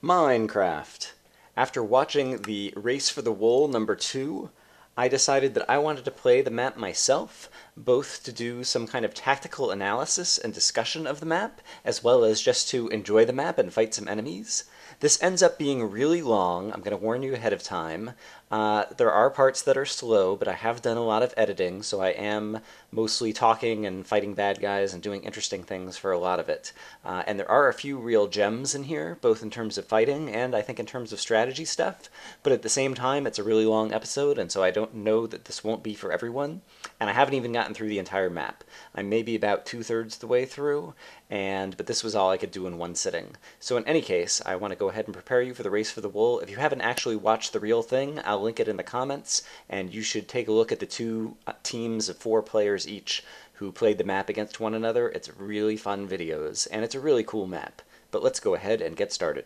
Minecraft. After watching the Race for the Wool #2, I decided that I wanted to play the map myself, both to do some kind of tactical analysis and discussion of the map, as well as just to enjoy the map and fight some enemies. This ends up being really long. I'm going to warn you ahead of time. There are parts that are slow, but I have done a lot of editing, so I am mostly talking and fighting bad guys and doing interesting things for a lot of it. And there are a few real gems in here, both in terms of fighting and I think in terms of strategy stuff, but at the same time it's a really long episode, and so I don't know that this won't be for everyone. And I haven't even gotten through the entire map. I'm maybe about 2/3 the way through, but this was all I could do in one sitting. So in any case, I want to go ahead and prepare you for the Race for the Wool. If you haven't actually watched the real thing, I'll link it in the comments, and you should take a look at the two teams of 4 players each who played the map against one another. It's really fun videos, and it's a really cool map. But let's go ahead and get started.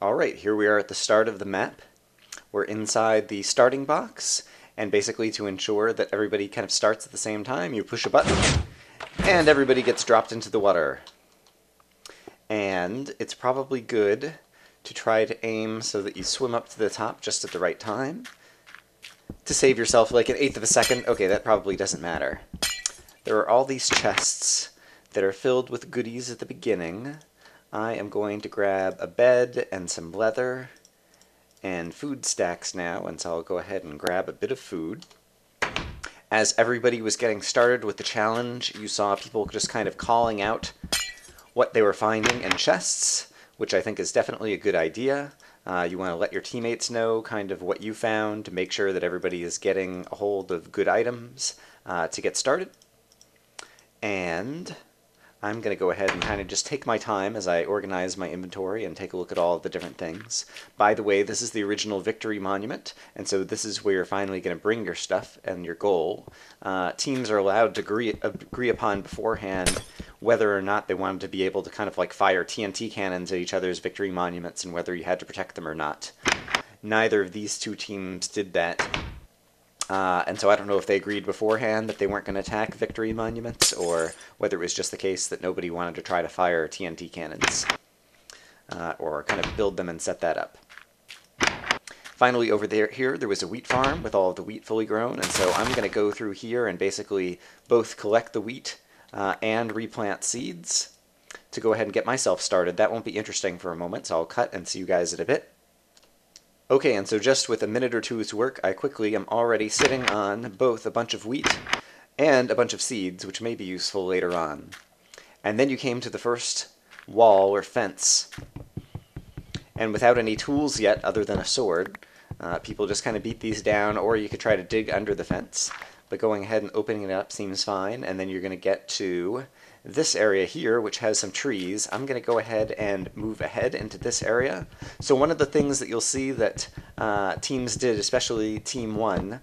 Alright, here we are at the start of the map. We're inside the starting box, and basically to ensure that everybody kind of starts at the same time, you push a button, and everybody gets dropped into the water. And it's probably good to try to aim so that you swim up to the top just at the right time. To save yourself like 1/8 of a second, okay, that probably doesn't matter. There are all these chests that are filled with goodies at the beginning. I am going to grab a bed and some leather and food stacks now, and so I'll go ahead and grab a bit of food. As everybody was getting started with the challenge, you saw people just kind of calling out what they were finding in chests, which I think is definitely a good idea. You want to let your teammates know kind of what you found to make sure that everybody is getting a hold of good items to get started. And I'm going to go ahead and kind of just take my time as I organize my inventory and take a look at all of the different things. By the way, this is the original Victory Monument, and so this is where you're finally going to bring your stuff and your goal. Teams are allowed to agree upon beforehand whether or not they wanted to be able to kind of like fire TNT cannons at each other's Victory Monuments and whether you had to protect them or not. Neither of these two teams did that. And so I don't know if they agreed beforehand that they weren't going to attack Victory Monuments, or whether it was just the case that nobody wanted to try to fire TNT cannons, or kind of build them and set that up. Finally, over here was a wheat farm with all of the wheat fully grown, and so I'm going to go through here and basically both collect the wheat and replant seeds to go ahead and get myself started. That won't be interesting for a moment, so I'll cut and see you guys in a bit. Okay, and so just with a minute or two's work, I quickly am already sitting on both a bunch of wheat and a bunch of seeds, which may be useful later on. And then you came to the first wall or fence. And without any tools yet other than a sword, people just kind of beat these down, or you could try to dig under the fence. But going ahead and opening it up seems fine, and then you're going to get to this area here, which has some trees. I'm going to go ahead and move ahead into this area. So one of the things that you'll see that teams did, especially Team 1,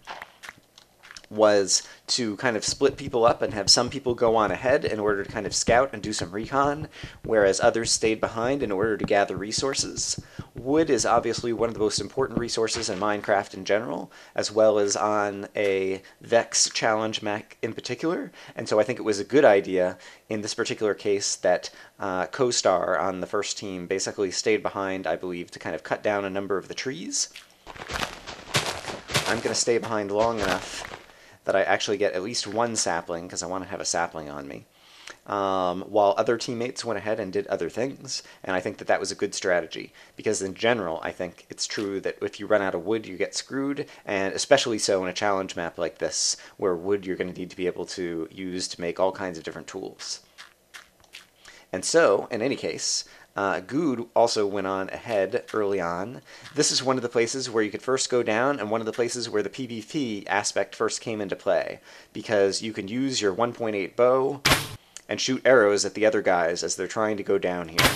was to kind of split people up and have some people go on ahead in order to kind of scout and do some recon, whereas others stayed behind in order to gather resources. Wood is obviously one of the most important resources in Minecraft in general, as well as on a Vechs challenge map in particular, and so I think it was a good idea in this particular case that Co-Star on the first team basically stayed behind, I believe, to kind of cut down a number of the trees. I'm going to stay behind long enough that I actually get at least one sapling, because I want to have a sapling on me, while other teammates went ahead and did other things, and I think that that was a good strategy, because in general, I think it's true that if you run out of wood, you get screwed, and especially so in a challenge map like this, where wood you're going to need to be able to use to make all kinds of different tools. And so, in any case, Good also went on ahead early on. This is one of the places where you could first go down, and one of the places where the PvP aspect first came into play, because you can use your 1.8 bow and shoot arrows at the other guys as they're trying to go down here.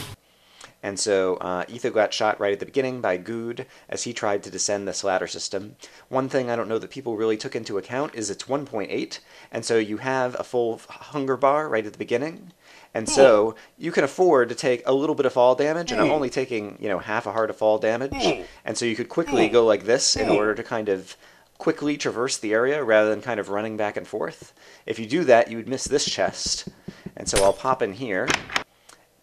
And so Etho got shot right at the beginning by Good as he tried to descend this ladder system. One thing I don't know that people really took into account is it's 1.8, and so you have a full hunger bar right at the beginning. And so you can afford to take a little bit of fall damage, and I'm only taking, half a heart of fall damage. And so you could quickly go like this in order to kind of quickly traverse the area rather than kind of running back and forth. If you do that, you would miss this chest. And so I'll pop in here,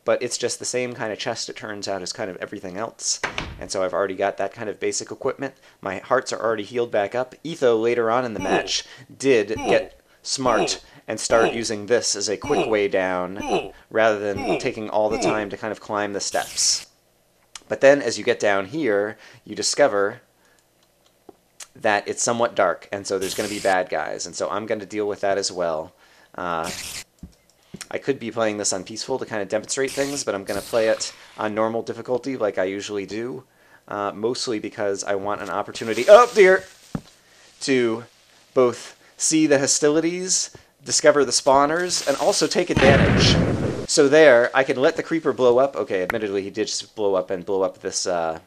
but it's just the same kind of chest, it turns out, as kind of everything else. And so I've already got that kind of basic equipment. My hearts are already healed back up. Etho, later on in the match, did get smart and start using this as a quick way down, rather than taking all the time to kind of climb the steps. But then, as you get down here, you discover that it's somewhat dark, and so there's going to be bad guys, and so I'm going to deal with that as well. I could be playing this on peaceful to kind of demonstrate things, but I'm going to play it on normal difficulty like I usually do, mostly because I want an opportunity, oh dear, to both see the hostilities, discover the spawners, and also take advantage. So there, I can let the creeper blow up. Okay, admittedly, he did just blow up this, what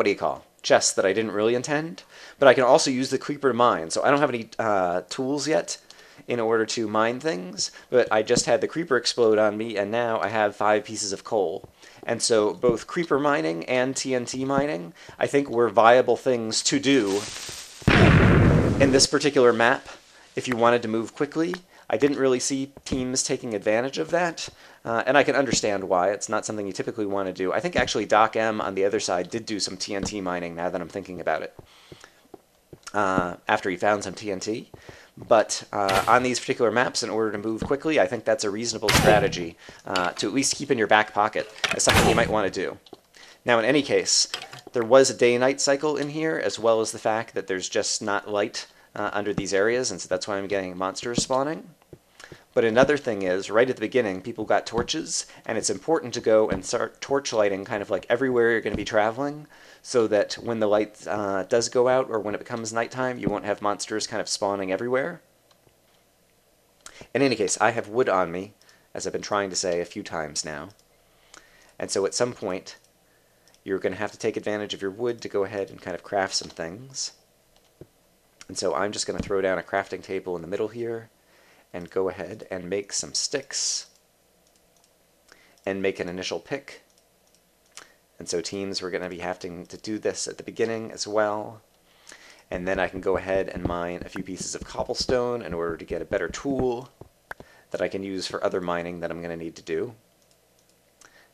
do you call, chest that I didn't really intend. But I can also use the creeper to mine. So I don't have any tools yet in order to mine things, but I just had the creeper explode on me, and now I have 5 pieces of coal. And so both creeper mining and TNT mining, I think, were viable things to do in this particular map if you wanted to move quickly. I didn't really see teams taking advantage of that, and I can understand why. It's not something you typically want to do. I think actually Doc M on the other side did do some TNT mining, now that I'm thinking about it, after he found some TNT. But on these particular maps, in order to move quickly, I think that's a reasonable strategy to at least keep in your back pocket as something you might want to do. Now, in any case, there was a day-night cycle in here, as well as the fact that there's just not light under these areas, and so that's why I'm getting monsters spawning. But another thing is, right at the beginning, people got torches, and it's important to go and start torch lighting kind of like everywhere you're going to be traveling, so that when the light does go out, or when it becomes nighttime, you won't have monsters kind of spawning everywhere. In any case, I have wood on me, as I've been trying to say a few times now. And so at some point, you're going to have to take advantage of your wood to go ahead and kind of craft some things. And so I'm just going to throw down a crafting table in the middle here, and go ahead and make some sticks, and make an initial pick. And so teams, we're going to be having to do this at the beginning as well. And then I can go ahead and mine a few pieces of cobblestone in order to get a better tool that I can use for other mining that I'm going to need to do.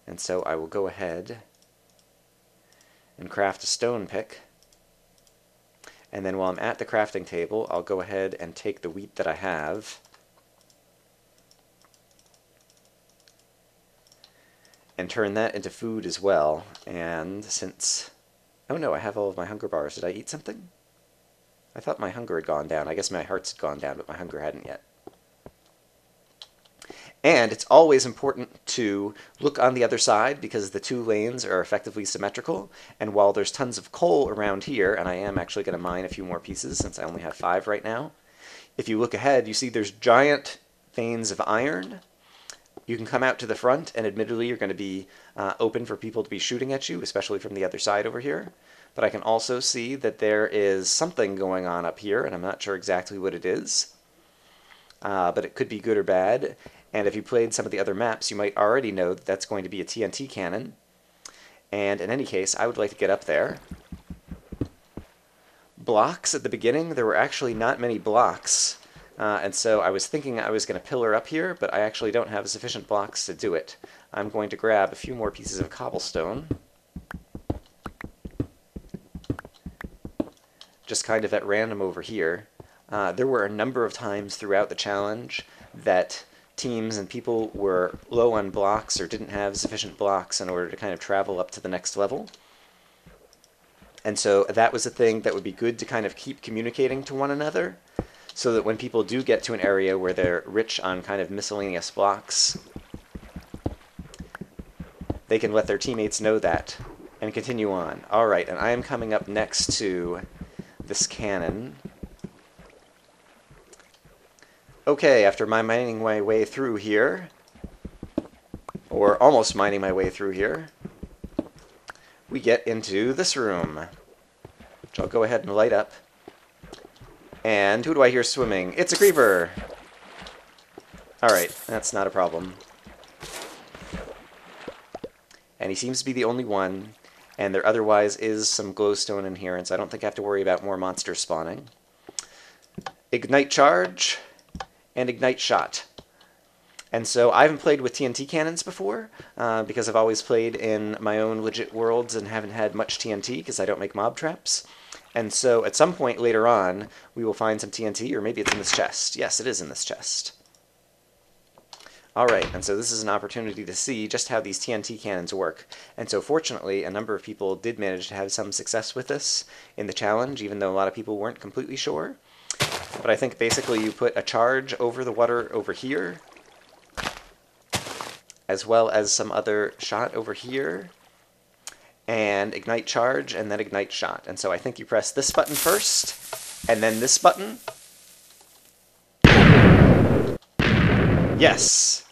And so I will go ahead and craft a stone pick. And then while I'm at the crafting table, I'll go ahead and take the wheat that I have and turn that into food as well. And since, oh no, I have all of my hunger bars. Did I eat something? I thought my hunger had gone down. I guess my hearts had gone down, but my hunger hadn't yet. And it's always important to look on the other side, because the 2 lanes are effectively symmetrical. And while there's tons of coal around here, and I am actually going to mine a few more pieces since I only have 5 right now, if you look ahead, you see there's giant veins of iron. You can come out to the front, and admittedly you're going to be open for people to be shooting at you, especially from the other side over here. But I can also see that there is something going on up here, and I'm not sure exactly what it is. But it could be good or bad. And if you played some of the other maps, you might already know that that's going to be a TNT cannon. And in any case, I would like to get up there. Blocks at the beginning, there were actually not many blocks. And so I was thinking I was going to pillar up here, but I actually don't have sufficient blocks to do it. I'm going to grab a few more pieces of cobblestone, just kind of at random over here. There were a number of times throughout the challenge that teams and people were low on blocks or didn't have sufficient blocks in order to kind of travel up to the next level. And so that was a thing that would be good to kind of keep communicating to one another, so that when people do get to an area where they're rich on kind of miscellaneous blocks, they can let their teammates know that and continue on. Alright, and I am coming up next to this cannon. Okay, after my mining my way through here, or almost mining my way through here, we get into this room, which I'll go ahead and light up. And who do I hear swimming? It's a creeper! Alright, that's not a problem. And he seems to be the only one, and there otherwise is some glowstone in here, and so I don't think I have to worry about more monsters spawning. Ignite charge and ignite shot. And so I haven't played with TNT cannons before, because I've always played in my own legit worlds and haven't had much TNT because I don't make mob traps. And so at some point later on, we will find some TNT, or maybe it's in this chest. Yes, it is in this chest. Alright, and so this is an opportunity to see just how these TNT cannons work. And so fortunately, a number of people did manage to have some success with this in the challenge, even though a lot of people weren't completely sure. But I think basically you put a charge over the water over here, as well as some other shot over here, and ignite charge, and then ignite shot. And so I think you press this button first, and then this button. Yes!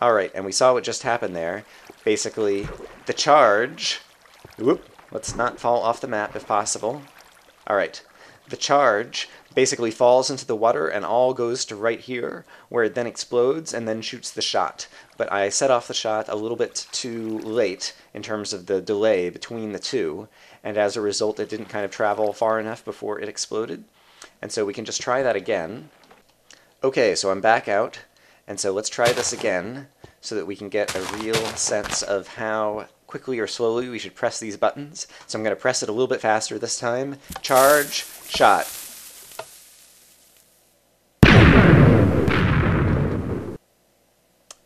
Alright, and we saw what just happened there. Basically, the charge... Whoop! Let's not fall off the map if possible. Alright, the charge basically falls into the water and all goes to right here, where it then explodes and then shoots the shot. But I set off the shot a little bit too late in terms of the delay between the two, and as a result it didn't kind of travel far enough before it exploded. And so we can just try that again. Okay, so I'm back out, and so let's try this again so that we can get a real sense of how quickly or slowly we should press these buttons. So I'm going to press it a little bit faster this time. Charge, shot.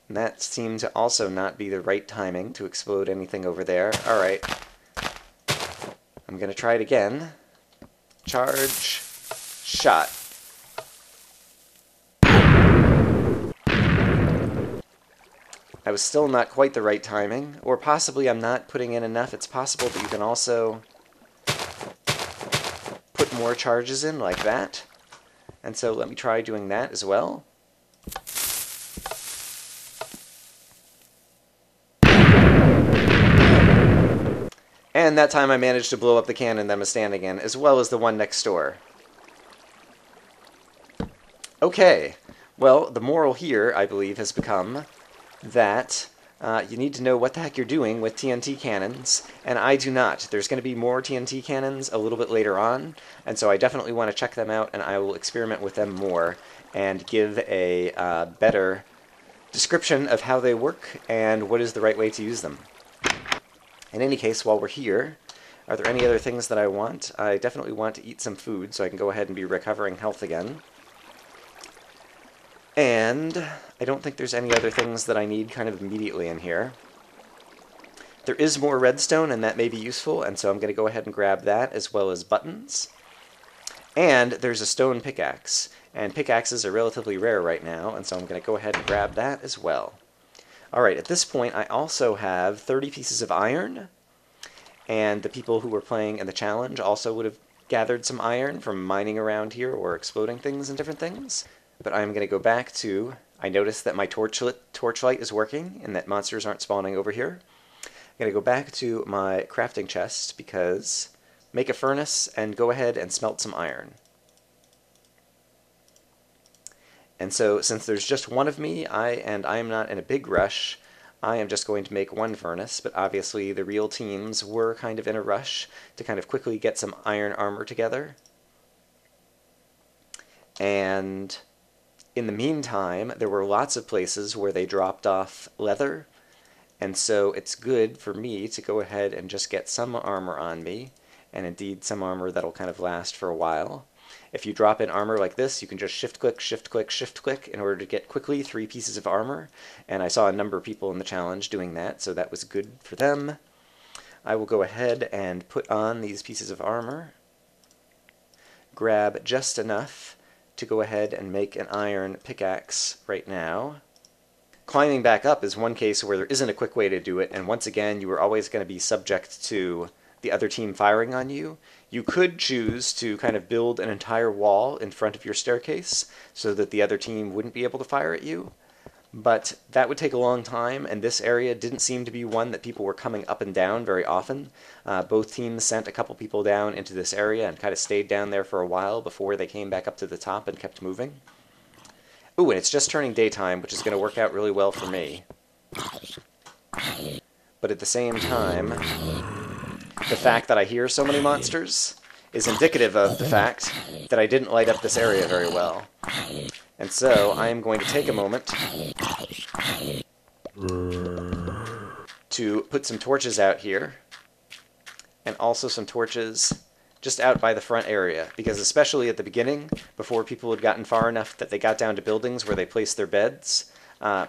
And that seemed to also not be the right timing to explode anything over there. Alright. I'm going to try it again. Charge, shot. I was still not quite the right timing, or possibly I'm not putting in enough. It's possible that you can also put more charges in like that. And so let me try doing that as well. And that time I managed to blow up the cannon that was standing in, as well as the one next door. Okay, well, the moral here, I believe, has become that you need to know what the heck you're doing with TNT cannons, and I do not. There's going to be more TNT cannons a little bit later on, and so I definitely want to check them out, and I will experiment with them more and give a better description of how they work and what is the right way to use them. In any case, while we're here, are there any other things that I want? I definitely want to eat some food so I can go ahead and be recovering health again. And I don't think there's any other things that I need kind of immediately in here. There is more redstone, and that may be useful, and so I'm going to go ahead and grab that, as well as buttons. And there's a stone pickaxe, and pickaxes are relatively rare right now, and so I'm going to go ahead and grab that as well. Alright, at this point I also have 30 pieces of iron, and the people who were playing in the challenge also would have gathered some iron from mining around here or exploding things and different things. But I'm going to go back to, I noticed that my torchlight is working and that monsters aren't spawning over here. I'm going to go back to my crafting chest because make a furnace and go ahead and smelt some iron. And so, since there's just one of me, I am not in a big rush, I am just going to make one furnace, but obviously the real teams were kind of in a rush to kind of quickly get some iron armor together. And in the meantime, there were lots of places where they dropped off leather, and so it's good for me to go ahead and just get some armor on me, and indeed some armor that'll kind of last for a while. If you drop in armor like this, you can just shift-click, shift-click, shift-click in order to get quickly 3 pieces of armor, and I saw a number of people in the challenge doing that, so that was good for them. I will go ahead and put on these pieces of armor, grab just enough to go ahead and make an iron pickaxe right now. Climbing back up is one case where there isn't a quick way to do it, and once again, you are always going to be subject to the other team firing on you. You could choose to kind of build an entire wall in front of your staircase so that the other team wouldn't be able to fire at you, but that would take a long time, and this area didn't seem to be one that people were coming up and down very often. Both teams sent a couple people down into this area and kind of stayed down there for a while before they came back up to the top and kept moving. Ooh, and it's just turning daytime, which is going to work out really well for me. But at the same time, the fact that I hear so many monsters is indicative of the fact that I didn't light up this area very well. And so I am going to take a moment to put some torches out here, and also some torches just out by the front area, because especially at the beginning, before people had gotten far enough that they got down to buildings where they placed their beds,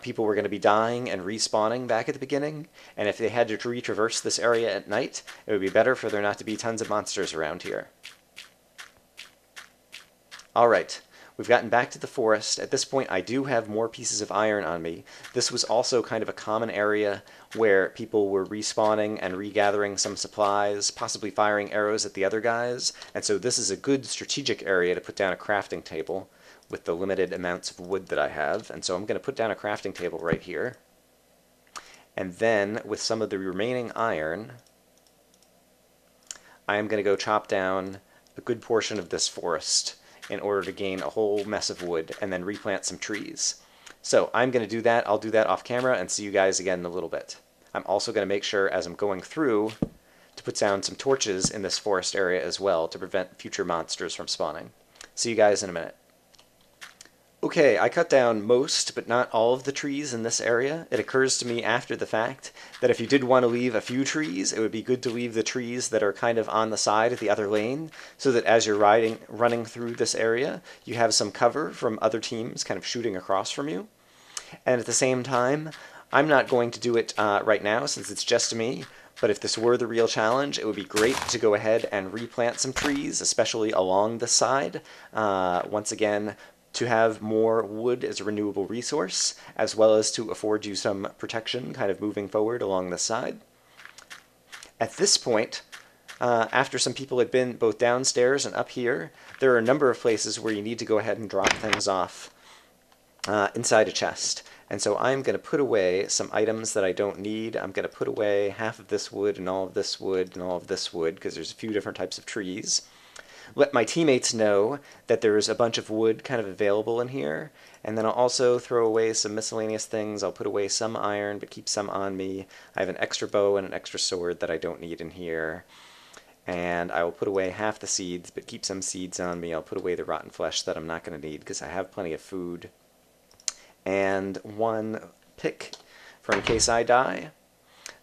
people were going to be dying and respawning back at the beginning, and if they had to retraverse this area at night, it would be better for there not to be tons of monsters around here. Alright, we've gotten back to the forest. At this point, I do have more pieces of iron on me. This was also kind of a common area where people were respawning and regathering some supplies, possibly firing arrows at the other guys, and so this is a good strategic area to put down a crafting table with the limited amounts of wood that I have. And so I'm going to put down a crafting table right here. And then, with some of the remaining iron, I am going to go chop down a good portion of this forest in order to gain a whole mess of wood and then replant some trees. So I'm going to do that. I'll do that off camera and see you guys again in a little bit. I'm also going to make sure, as I'm going through, to put down some torches in this forest area as well to prevent future monsters from spawning. See you guys in a minute. Okay, I cut down most, but not all of the trees in this area. It occurs to me after the fact that if you did want to leave a few trees, it would be good to leave the trees that are kind of on the side of the other lane, so that as you're running through this area, you have some cover from other teams kind of shooting across from you. And at the same time, I'm not going to do it right now since it's just me, but if this were the real challenge, it would be great to go ahead and replant some trees, especially along the side. Once again, to have more wood as a renewable resource, as well as to afford you some protection kind of moving forward along the side. At this point, after some people had been both downstairs and up here, there are a number of places where you need to go ahead and drop things off inside a chest. And so I'm going to put away some items that I don't need. I'm going to put away half of this wood and all of this wood and all of this wood, because there's a few different types of trees. Let my teammates know that there's a bunch of wood kind of available in here, and then I'll also throw away some miscellaneous things. I'll put away some iron, but keep some on me. I have an extra bow and an extra sword that I don't need in here. And I will put away half the seeds, but keep some seeds on me. I'll put away the rotten flesh that I'm not going to need, because I have plenty of food. And one pick for in case I die.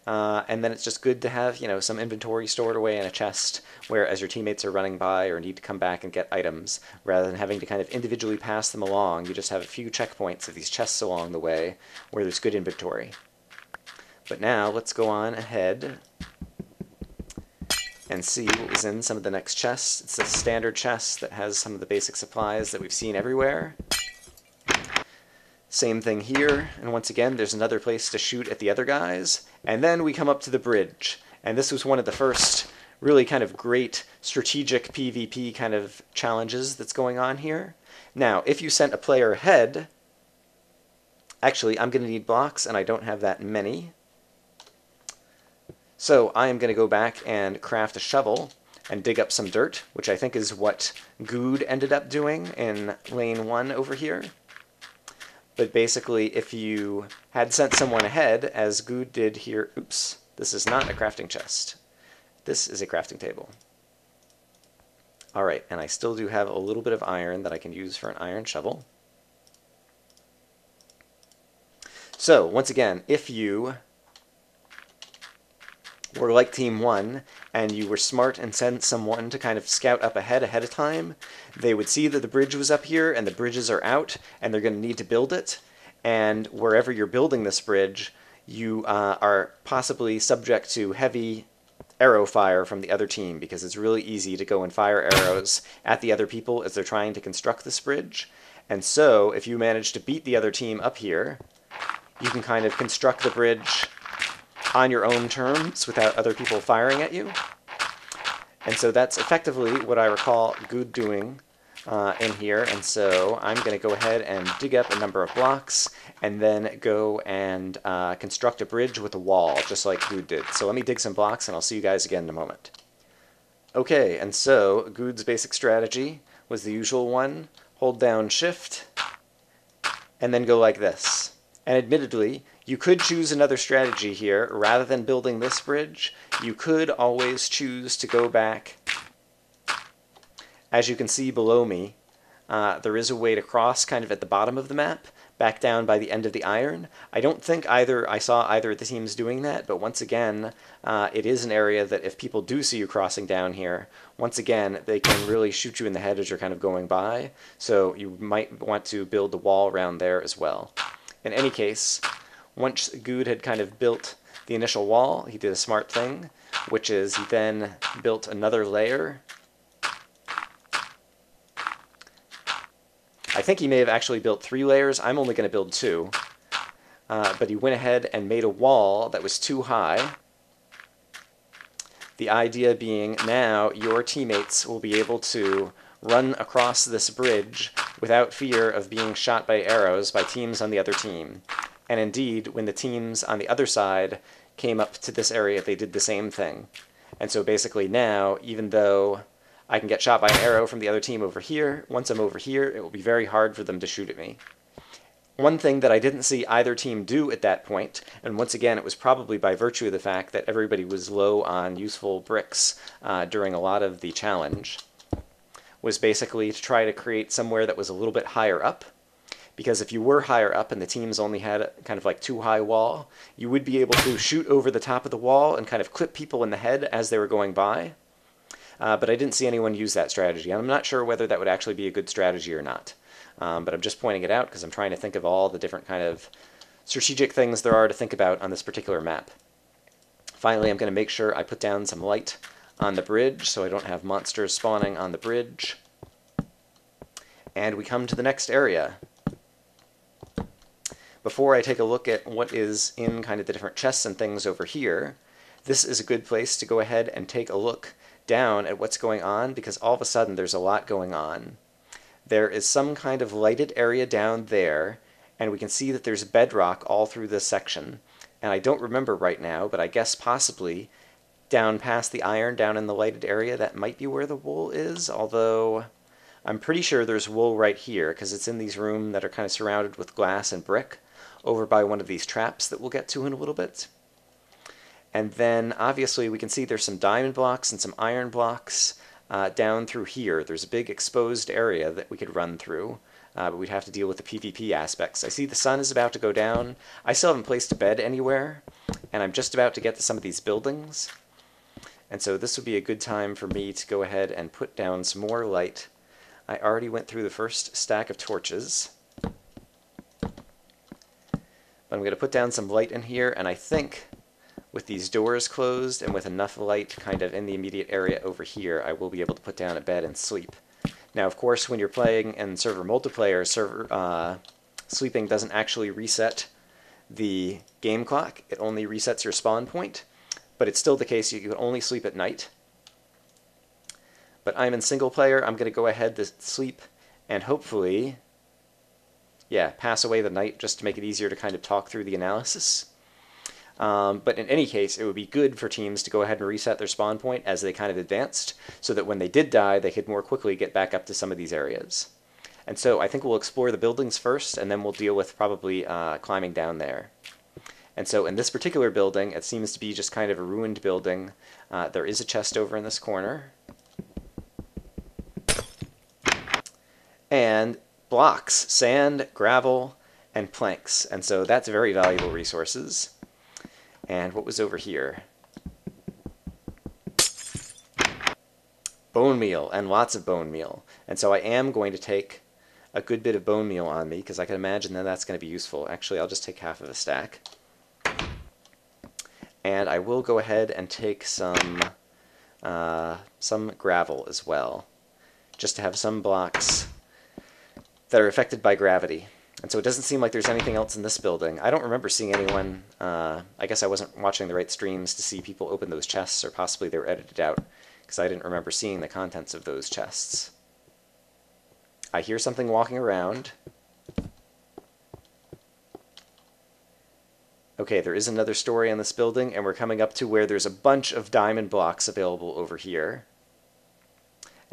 And then it's just good to have, some inventory stored away in a chest where, as your teammates are running by or need to come back and get items, rather than having to kind of individually pass them along, you just have a few checkpoints of these chests along the way where there's good inventory. But now let's go on ahead and see what was in some of the next chests. It's a standard chest that has some of the basic supplies that we've seen everywhere. Same thing here, and once again, there's another place to shoot at the other guys. And then we come up to the bridge, and this was one of the first really kind of great strategic PvP kind of challenges that's going on here. Now, if you sent a player ahead, actually, I'm going to need blocks, and I don't have that many. So I am going to go back and craft a shovel and dig up some dirt, which I think is what Good ended up doing in lane 1 over here. But basically, if you had sent someone ahead, as Good did here... Oops, this is not a crafting chest. This is a crafting table. Alright, and I still do have a little bit of iron that I can use for an iron shovel. So, once again, if you were like Team 1, and you were smart and sent someone to kind of scout up ahead of time, they would see that the bridge was up here, and the bridges are out, and they're going to need to build it. And wherever you're building this bridge, you are possibly subject to heavy arrow fire from the other team, because it's really easy to go and fire arrows at the other people as they're trying to construct this bridge. And so, if you manage to beat the other team up here, you can kind of construct the bridge on your own terms without other people firing at you. And so that's effectively what I recall Good doing in here. And so I'm going to go ahead and dig up a number of blocks and then go and construct a bridge with a wall, just like Good did. So let me dig some blocks and I'll see you guys again in a moment. Okay, and so Good's basic strategy was the usual one. Hold down Shift and then go like this. And admittedly, you could choose another strategy here. Rather than building this bridge, you could always choose to go back. As you can see below me, there is a way to cross kind of at the bottom of the map, back down by the end of the iron. I don't think I saw either of the teams doing that, but once again, it is an area that if people do see you crossing down here, once again, they can really shoot you in the head as you're kind of going by, so you might want to build the wall around there as well. In any case, once Good had kind of built the initial wall, he did a smart thing, which is he then built another layer. I think he may have actually built 3 layers. I'm only going to build 2. But he went ahead and made a wall that was too high. The idea being now your teammates will be able to run across this bridge without fear of being shot by arrows by teams on the other team. And indeed, when the teams on the other side came up to this area, they did the same thing. And so basically now, even though I can get shot by an arrow from the other team over here, once I'm over here, it will be very hard for them to shoot at me. One thing that I didn't see either team do at that point, and once again it was probably by virtue of the fact that everybody was low on useful bricks during a lot of the challenge, was basically to try to create somewhere that was a little bit higher up. Because if you were higher up and the teams only had kind of like too high wall, you would be able to shoot over the top of the wall and kind of clip people in the head as they were going by. But I didn't see anyone use that strategy. And I'm not sure whether that would actually be a good strategy or not. But I'm just pointing it out because I'm trying to think of all the different kind of strategic things there are to think about on this particular map. Finally, I'm going to make sure I put down some light on the bridge so I don't have monsters spawning on the bridge. And we come to the next area. Before I take a look at what is in kind of the different chests and things over here, this is a good place to go ahead and take a look down at what's going on, because all of a sudden there's a lot going on. There is some kind of lighted area down there, and we can see that there's bedrock all through this section. And I don't remember right now, but I guess possibly down past the iron, down in the lighted area, that might be where the wool is, although I'm pretty sure there's wool right here, because it's in these rooms that are kind of surrounded with glass and brick, over by one of these traps that we'll get to in a little bit. And then, obviously, we can see there's some diamond blocks and some iron blocks down through here. There's a big exposed area that we could run through, but we'd have to deal with the PvP aspects. I see the sun is about to go down. I still haven't placed a bed anywhere, and I'm just about to get to some of these buildings. And so this would be a good time for me to go ahead and put down some more light. I already went through the first stack of torches. But I'm going to put down some light in here, and I think with these doors closed and with enough light kind of in the immediate area over here, I will be able to put down a bed and sleep. Now, of course, when you're playing in server multiplayer, sleeping doesn't actually reset the game clock. It only resets your spawn point, but it's still the case you can only sleep at night. But I'm in single player. I'm going to go ahead to sleep and hopefully, yeah, pass away the night just to make it easier to kind of talk through the analysis. But in any case, it would be good for teams to go ahead and reset their spawn point as they kind of advanced, so that when they did die, they could more quickly get back up to some of these areas. And so I think we'll explore the buildings first, and then we'll deal with probably climbing down there. And so in this particular building, it seems to be just kind of a ruined building. There is a chest over in this corner. And blocks, sand, gravel, and planks. And so that's very valuable resources. And what was over here? Bone meal, and lots of bone meal. And so I am going to take a good bit of bone meal on me, because I can imagine that that's going to be useful. Actually, I'll just take half of a stack. And I will go ahead and take some gravel as well, just to have some blocks that are affected by gravity. And so it doesn't seem like there's anything else in this building. I don't remember seeing anyone, I guess I wasn't watching the right streams to see people open those chests, or possibly they were edited out, because I didn't remember seeing the contents of those chests. I hear something walking around. Okay, there is another story on this building, and we're coming up to where there's a bunch of diamond blocks available over here.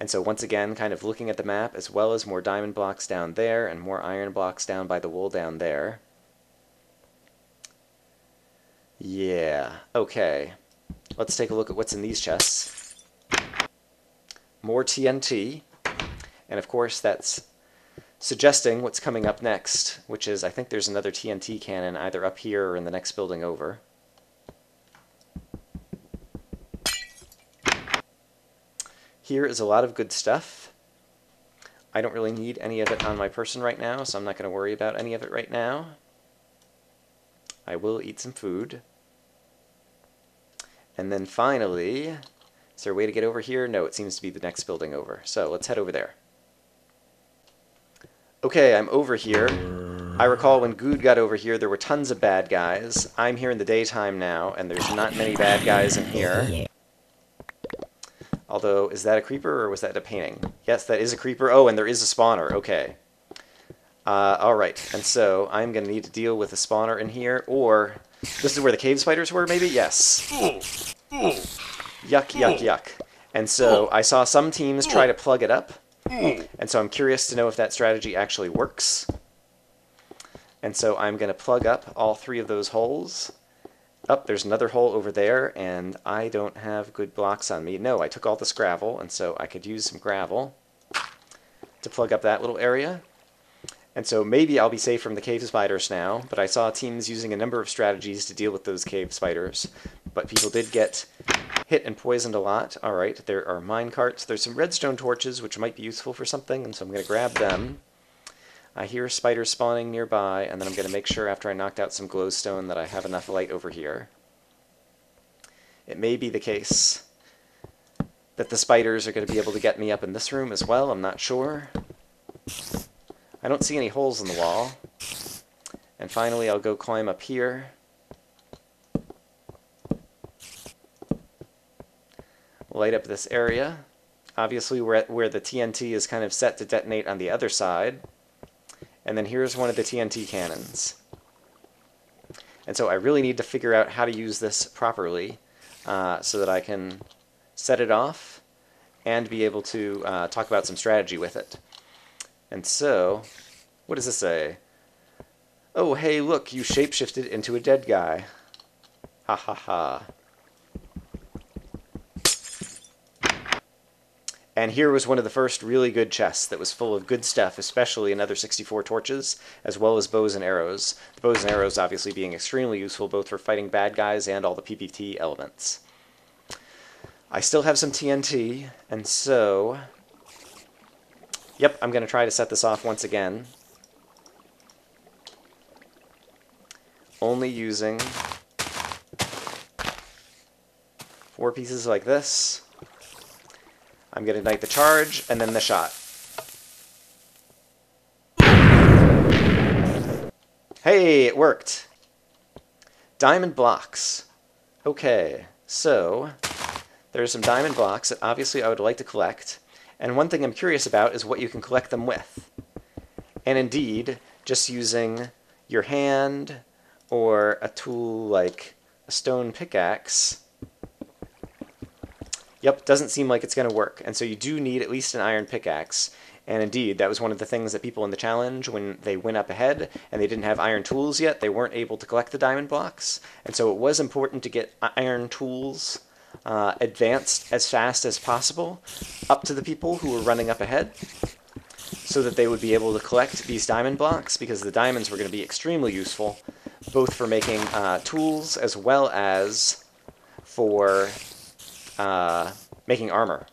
And so once again, kind of looking at the map, as well as more diamond blocks down there, and more iron blocks down by the wool down there. Yeah, okay. Let's take a look at what's in these chests. More TNT. And of course, that's suggesting what's coming up next, which is I think there's another TNT cannon either up here or in the next building over. Here is a lot of good stuff. I don't really need any of it on my person right now, so I'm not going to worry about any of it right now. I will eat some food. And then finally, is there a way to get over here? No, it seems to be the next building over. So let's head over there. Okay, I'm over here. I recall when Good got over here, there were tons of bad guys. I'm here in the daytime now, and there's not many bad guys in here. Although, is that a creeper or was that a painting? Yes, that is a creeper. Oh, and there is a spawner. Okay. Alright, and so I'm going to need to deal with a spawner in here, or this is where the cave spiders were, maybe? Yes. Yuck, yuck, yuck. And so I saw some teams try to plug it up, and so I'm curious to know if that strategy actually works. And so I'm going to plug up all 3 of those holes. Oh, there's another hole over there, and I don't have good blocks on me. No, I took all this gravel, and so I could use some gravel to plug up that little area. And so maybe I'll be safe from the cave spiders now, but I saw teams using a number of strategies to deal with those cave spiders. But people did get hit and poisoned a lot. Alright, there are mine carts. There's some redstone torches, which might be useful for something, and so I'm going to grab them. I hear spiders spawning nearby, and then I'm going to make sure after I knocked out some glowstone that I have enough light over here. It may be the case that the spiders are going to be able to get me up in this room as well. I'm not sure. I don't see any holes in the wall. And finally, I'll go climb up here. Light up this area. Obviously, we're at where the TNT is kind of set to detonate on the other side. And then here's one of the TNT cannons. And so I really need to figure out how to use this properly so that I can set it off and be able to talk about some strategy with it. And so, what does this say? Oh, hey, look, you shapeshifted into a dead guy. Ha ha ha. And here was one of the first really good chests that was full of good stuff, especially another 64 torches, as well as bows and arrows. The bows and arrows obviously being extremely useful both for fighting bad guys and all the PvP elements. I still have some TNT, and so... Yep, I'm going to try to set this off once again. Only using 4 pieces like this. I'm going to ignite the charge, and then the shot. Hey, it worked! Diamond blocks. Okay, so there's some diamond blocks that obviously I would like to collect, and one thing I'm curious about is what you can collect them with. And indeed, just using your hand or a tool like a stone pickaxe, yep, doesn't seem like it's going to work. And so you do need at least an iron pickaxe. And indeed, that was one of the things that people in the challenge, when they went up ahead and they didn't have iron tools yet, they weren't able to collect the diamond blocks. And so it was important to get iron tools advanced as fast as possible up to the people who were running up ahead so that they would be able to collect these diamond blocks, because the diamonds were going to be extremely useful, both for making tools as well as for making armor.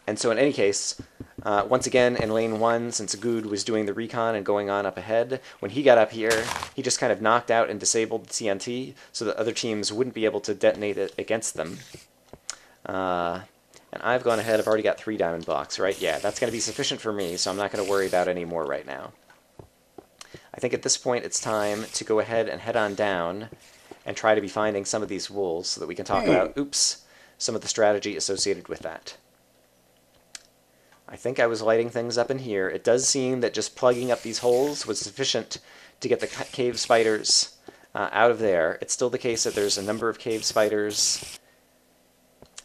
And so in any case, once again in lane 1, since Good was doing the recon and going on up ahead, when he got up here, he just kind of knocked out and disabled the TNT so that other teams wouldn't be able to detonate it against them. And I've gone ahead, I've already got 3 diamond blocks, right? Yeah, that's going to be sufficient for me, so I'm not going to worry about any more right now. I think at this point it's time to go ahead and head on down and try to be finding some of these wolves so that we can talk about, some of the strategy associated with that. I think I was lighting things up in here. It does seem that just plugging up these holes was sufficient to get the cave spiders out of there. It's still the case that there's a number of cave spiders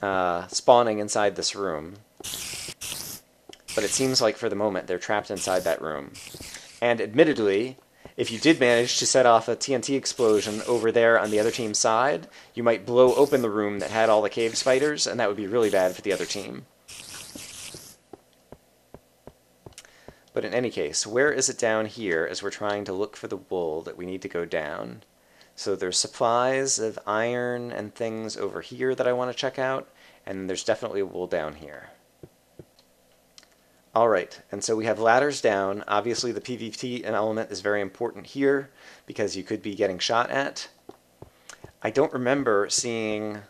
spawning inside this room. But it seems like for the moment they're trapped inside that room. And admittedly, if you did manage to set off a TNT explosion over there on the other team's side, you might blow open the room that had all the cave spiders, and that would be really bad for the other team. But But in any case, where is it down here as we're trying to look for the wool that we need to go down? So there's supplies of iron and things over here that I want to check out, and there's definitely wool down here. Alright, and so we have ladders down. Obviously the PvP element is very important here because you could be getting shot at. I don't remember seeing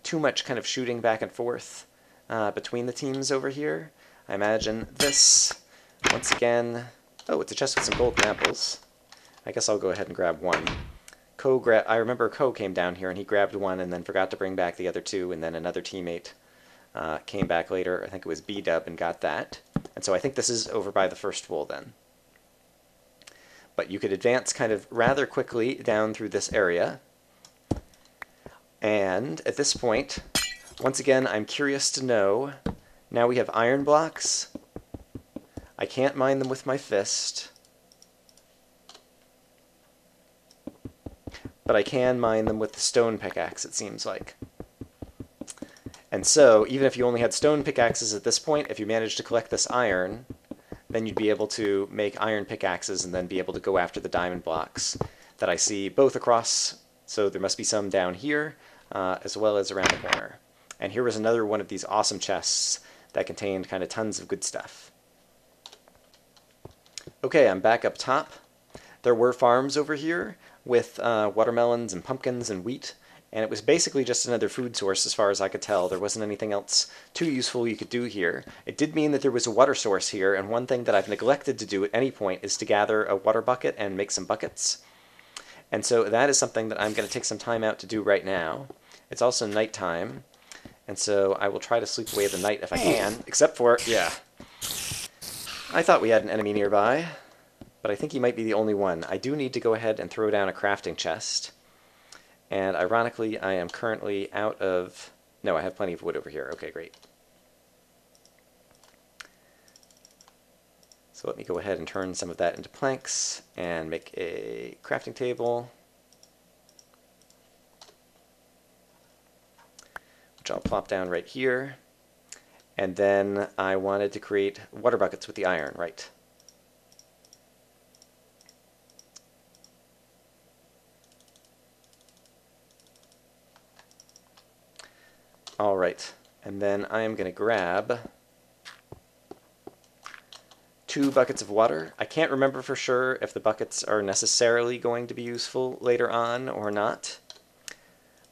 too much kind of shooting back and forth between the teams over here. I imagine this, once again, oh, it's a chest with some golden apples. I guess I'll go ahead and grab one. I remember Ko came down here and he grabbed one and then forgot to bring back the other two, and then another teammate came back later, I think it was B-Dub, and got that. And so I think this is over by the first wool then. But you could advance kind of rather quickly down through this area. And at this point, once again, I'm curious to know, now we have iron blocks. I can't mine them with my fist, but I can mine them with the stone pickaxe, it seems like. And so, even if you only had stone pickaxes at this point, if you managed to collect this iron, then you'd be able to make iron pickaxes and then be able to go after the diamond blocks that I see both across. So there must be some down here, as well as around the corner. And here was another one of these awesome chests that contained kind of tons of good stuff. Okay, I'm back up top. There were farms over here with watermelons and pumpkins and wheat, and it was basically just another food source as far as I could tell. There wasn't anything else too useful you could do here. It did mean that there was a water source here, and one thing that I've neglected to do at any point is to gather a water bucket and make some buckets. And so that is something that I'm going to take some time out to do right now. It's also nighttime, and so I will try to sleep away the night if I can, except for, yeah. I thought we had an enemy nearby, but I think he might be the only one. I do need to go ahead and throw down a crafting chest. And ironically, I am currently out of... No, I have plenty of wood over here. Okay, great. So let me go ahead and turn some of that into planks and make a crafting table, which I'll plop down right here. And then I wanted to create water buckets with the iron, right? Alright, and then I am going to grab 2 buckets of water. I can't remember for sure if the buckets are necessarily going to be useful later on or not,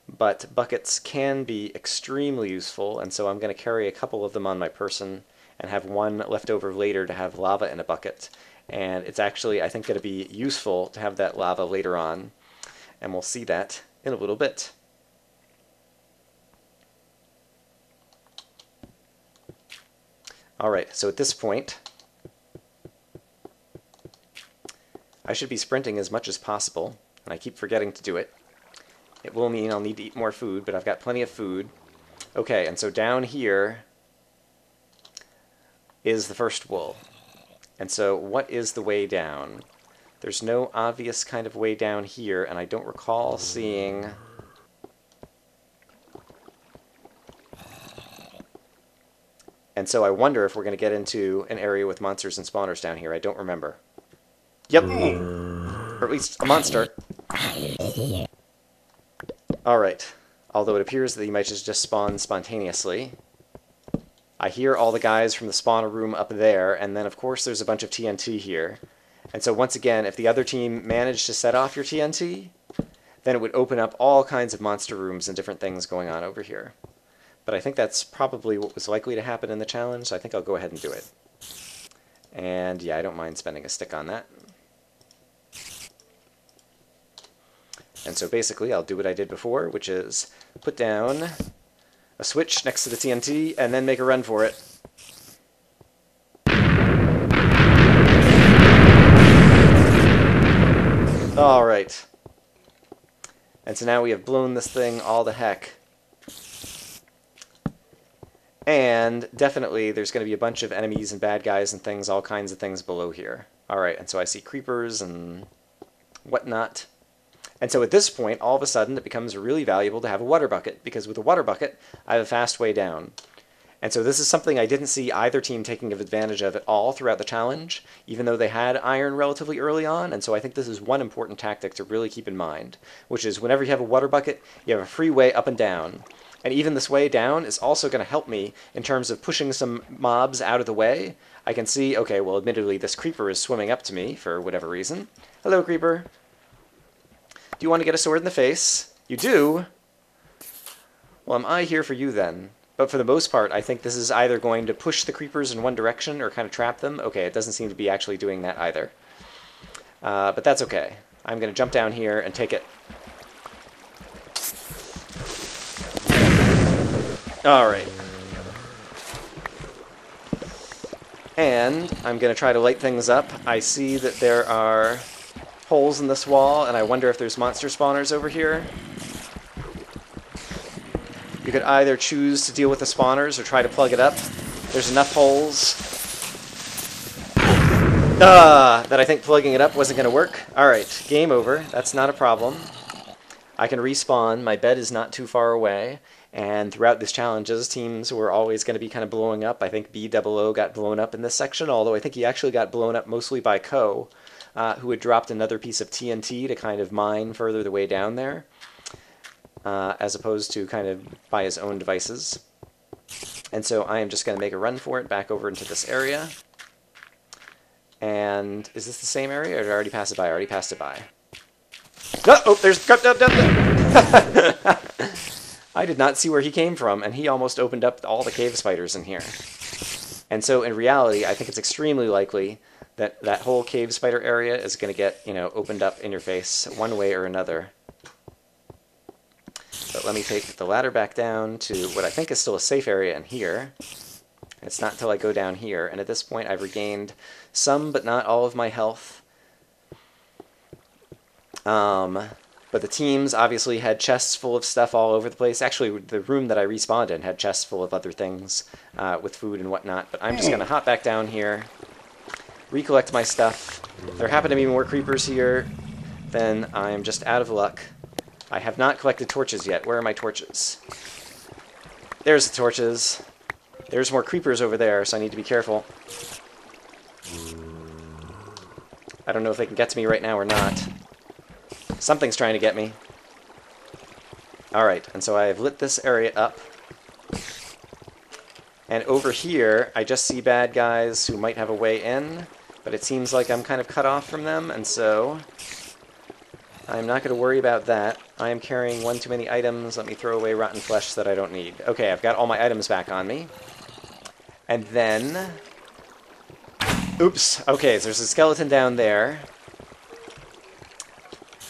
but buckets can be extremely useful, and so I'm going to carry a couple of them on my person and have one left over later to have lava in a bucket. And it's actually, I think, going to be useful to have that lava later on, and we'll see that in a little bit. Alright, so at this point, I should be sprinting as much as possible, and I keep forgetting to do it. It will mean I'll need to eat more food, but I've got plenty of food. Okay, and so down here is the first wool. And so what is the way down? There's no obvious kind of way down here, and I don't recall seeing... And so I wonder if we're going to get into an area with monsters and spawners down here. I don't remember. Yep. Or at least a monster. Alright. Although it appears that he might just spawn spontaneously. I hear all the guys from the spawner room up there, and then of course there's a bunch of TNT here. And so once again, if the other team managed to set off your TNT, then it would open up all kinds of monster rooms and different things going on over here. But I think that's probably what was likely to happen in the challenge, so I think I'll go ahead and do it. And yeah, I don't mind spending a stick on that. And so basically I'll do what I did before, which is put down a switch next to the TNT and then make a run for it. Alright. And so now we have blown this thing all to heck. And definitely there's going to be a bunch of enemies and bad guys and things, all kinds of things below here. Alright, and so I see creepers and whatnot. And so at this point, all of a sudden, it becomes really valuable to have a water bucket, because with a water bucket, I have a fast way down. And so this is something I didn't see either team taking advantage of at all throughout the challenge, even though they had iron relatively early on. And so I think this is one important tactic to really keep in mind, which is whenever you have a water bucket, you have a free way up and down. And even this way down is also going to help me in terms of pushing some mobs out of the way. I can see, okay, well, admittedly, this creeper is swimming up to me for whatever reason. Hello, creeper. Do you want to get a sword in the face? You do? Well, am I here for you then? But for the most part, I think this is either going to push the creepers in one direction or kind of trap them. Okay, it doesn't seem to be actually doing that either. But that's okay. I'm going to jump down here and take it. Alright. And I'm going to try to light things up. I see that there are holes in this wall, and I wonder if there's monster spawners over here. You could either choose to deal with the spawners or try to plug it up. There's enough holes that I think plugging it up wasn't going to work. Alright, game over. That's not a problem. I can respawn. My bed is not too far away. And throughout these challenges, teams were always going to be kind of blowing up. I think B00 got blown up in this section, although I think he actually got blown up mostly by Ko, who had dropped another piece of TNT to kind of mine further the way down there, as opposed to kind of by his own devices. And so I am just going to make a run for it back over into this area. And is this the same area, or did I already pass it by? I already passed it by. Oh, there's... I did not see where he came from, and he almost opened up all the cave spiders in here. And so in reality, I think it's extremely likely that that whole cave spider area is going to get, opened up in your face one way or another. But let me take the ladder back down to what I think is still a safe area in here. It's not until I go down here, and at this point I've regained some but not all of my health. But the teams obviously had chests full of stuff all over the place. Actually, the room that I respawned in had chests full of other things with food and whatnot. But I'm just going to hop back down here, recollect my stuff. If there happen to be more creepers here, then I am just out of luck. I have not collected torches yet. Where are my torches? There's the torches. There's more creepers over there, so I need to be careful. I don't know if they can get to me right now or not. Something's trying to get me. Alright, and so I have lit this area up. And over here, I just see bad guys who might have a way in, but it seems like I'm kind of cut off from them, and so I'm not going to worry about that. I am carrying one too many items. Let me throw away rotten flesh that I don't need. Okay, I've got all my items back on me. And then... Oops! Okay, so there's a skeleton down there.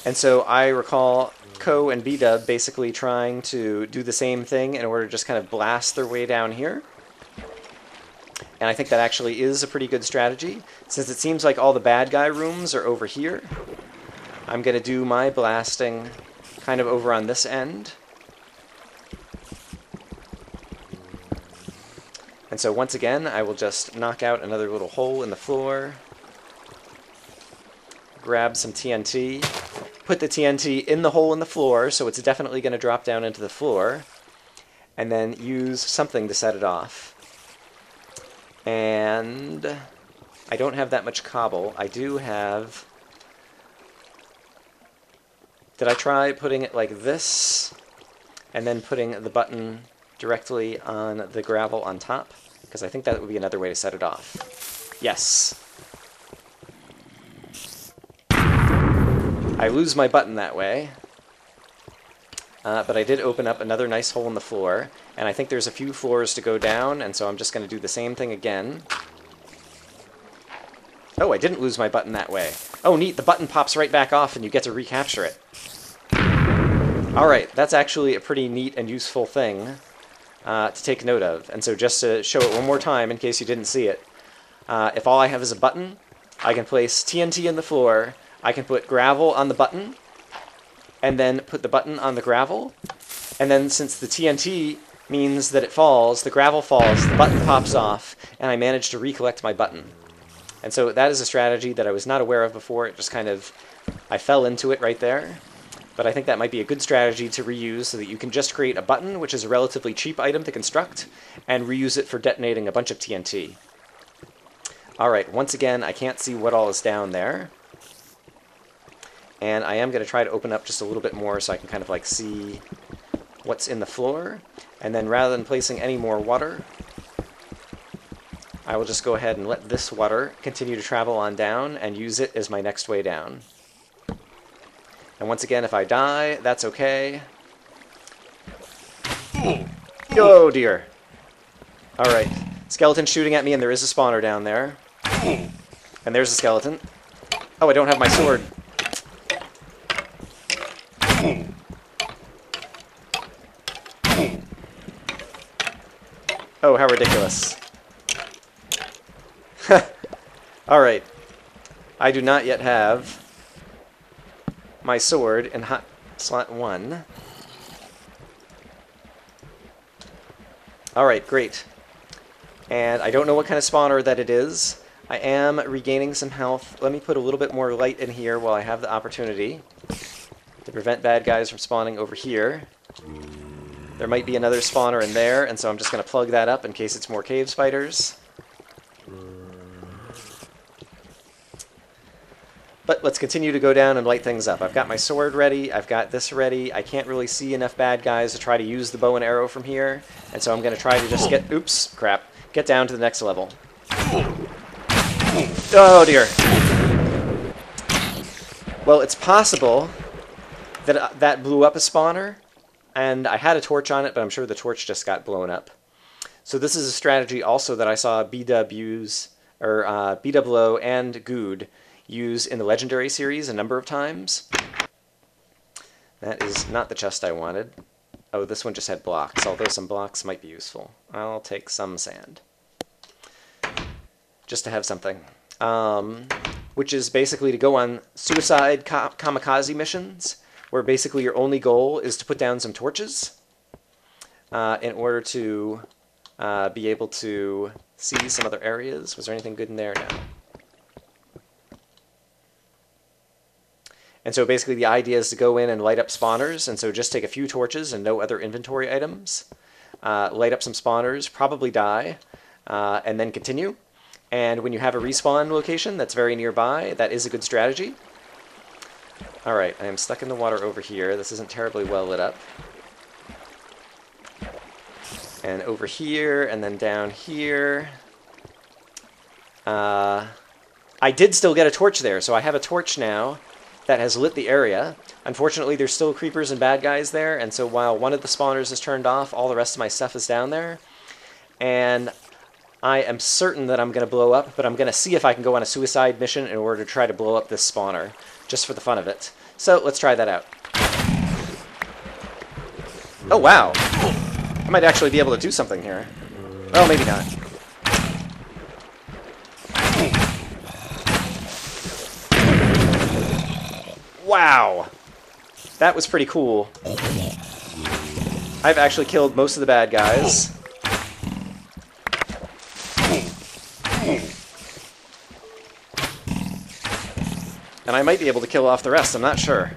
And so I recall Ko and B-Dub basically trying to do the same thing in order to just kind of blast their way down here. And I think that actually is a pretty good strategy. Since it seems like all the bad guy rooms are over here, I'm going to do my blasting kind of over on this end. And so once again, I will just knock out another little hole in the floor, grab some TNT, put the TNT in the hole in the floor, so it's definitely going to drop down into the floor, and then use something to set it off. And I don't have that much cobble. I do have... Did I try putting it like this, and then putting the button directly on the gravel on top? Because I think that would be another way to set it off. Yes. I lose my button that way. But I did open up another nice hole in the floor, and I think there's a few floors to go down, and so I'm just going to do the same thing again. Oh, I didn't lose my button that way. Oh, neat, the button pops right back off and you get to recapture it. Alright, that's actually a pretty neat and useful thing to take note of. And so just to show it one more time in case you didn't see it, if all I have is a button, I can place TNT in the floor, I can put gravel on the button, and then put the button on the gravel, and then since the TNT means that it falls, the gravel falls, the button pops off, and I manage to recollect my button. And so that is a strategy that I was not aware of before. It just kind of, I fell into it right there. but I think that might be a good strategy to reuse so that you can just create a button, which is a relatively cheap item to construct, and reuse it for detonating a bunch of TNT. Alright, once again, I can't see what all is down there. And I am going to try to open up just a little bit more so I can kind of like see what's in the floor. And then rather than placing any more water, I will just go ahead and let this water continue to travel on down and use it as my next way down. And once again, if I die, that's okay. Oh dear. Alright, skeleton shooting at me, and there is a spawner down there. And there's a skeleton. Oh, I don't have my sword. Oh, how ridiculous. Alright. I do not yet have my sword in hot slot 1. Alright, great. And I don't know what kind of spawner that it is. I am regaining some health. Let me put a little bit more light in here while I have the opportunity to prevent bad guys from spawning over here. There might be another spawner in there, and so I'm just going to plug that up in case it's more cave spiders. But let's continue to go down and light things up. I've got my sword ready. I've got this ready. I can't really see enough bad guys to try to use the bow and arrow from here, and so I'm going to try to just get... Oops, crap. Get down to the next level. Oh, dear. Well, it's possible that that blew up a spawner, and I had a torch on it, but I'm sure the torch just got blown up. So this is a strategy also that I saw BWO and Good use in the Legendary series a number of times. That is not the chest I wanted. Oh, this one just had blocks, although some blocks might be useful. I'll take some sand. Just to have something. Which is basically to go on suicide kamikaze missions, where basically your only goal is to put down some torches in order to be able to see some other areas. Was there anything good in there? No. And so basically the idea is to go in and light up spawners, and so just take a few torches and no other inventory items, light up some spawners, probably die, and then continue. And when you have a respawn location that's very nearby, that is a good strategy. Alright, I am stuck in the water over here. This isn't terribly well lit up. And over here, and then down here. I did still get a torch there, so I have a torch now that has lit the area. Unfortunately, there's still creepers and bad guys there, and so while one of the spawners is turned off, all the rest of my stuff is down there. And I am certain that I'm going to blow up, but I'm going to see if I can go on a suicide mission in order to try to blow up this spawner, just for the fun of it. So, let's try that out. Oh, wow! I might actually be able to do something here. Well, maybe not. Wow! That was pretty cool. I've actually killed most of the bad guys. And I might be able to kill off the rest, I'm not sure.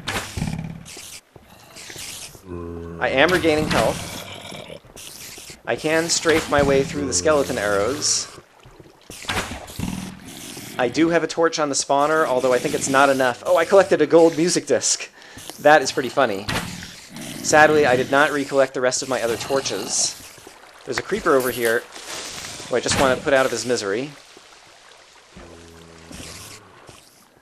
I am regaining health. I can strafe my way through the skeleton arrows. I do have a torch on the spawner, although I think it's not enough. Oh, I collected a gold music disc. That is pretty funny. Sadly, I did not recollect the rest of my other torches. There's a creeper over here who I just want to put out of his misery.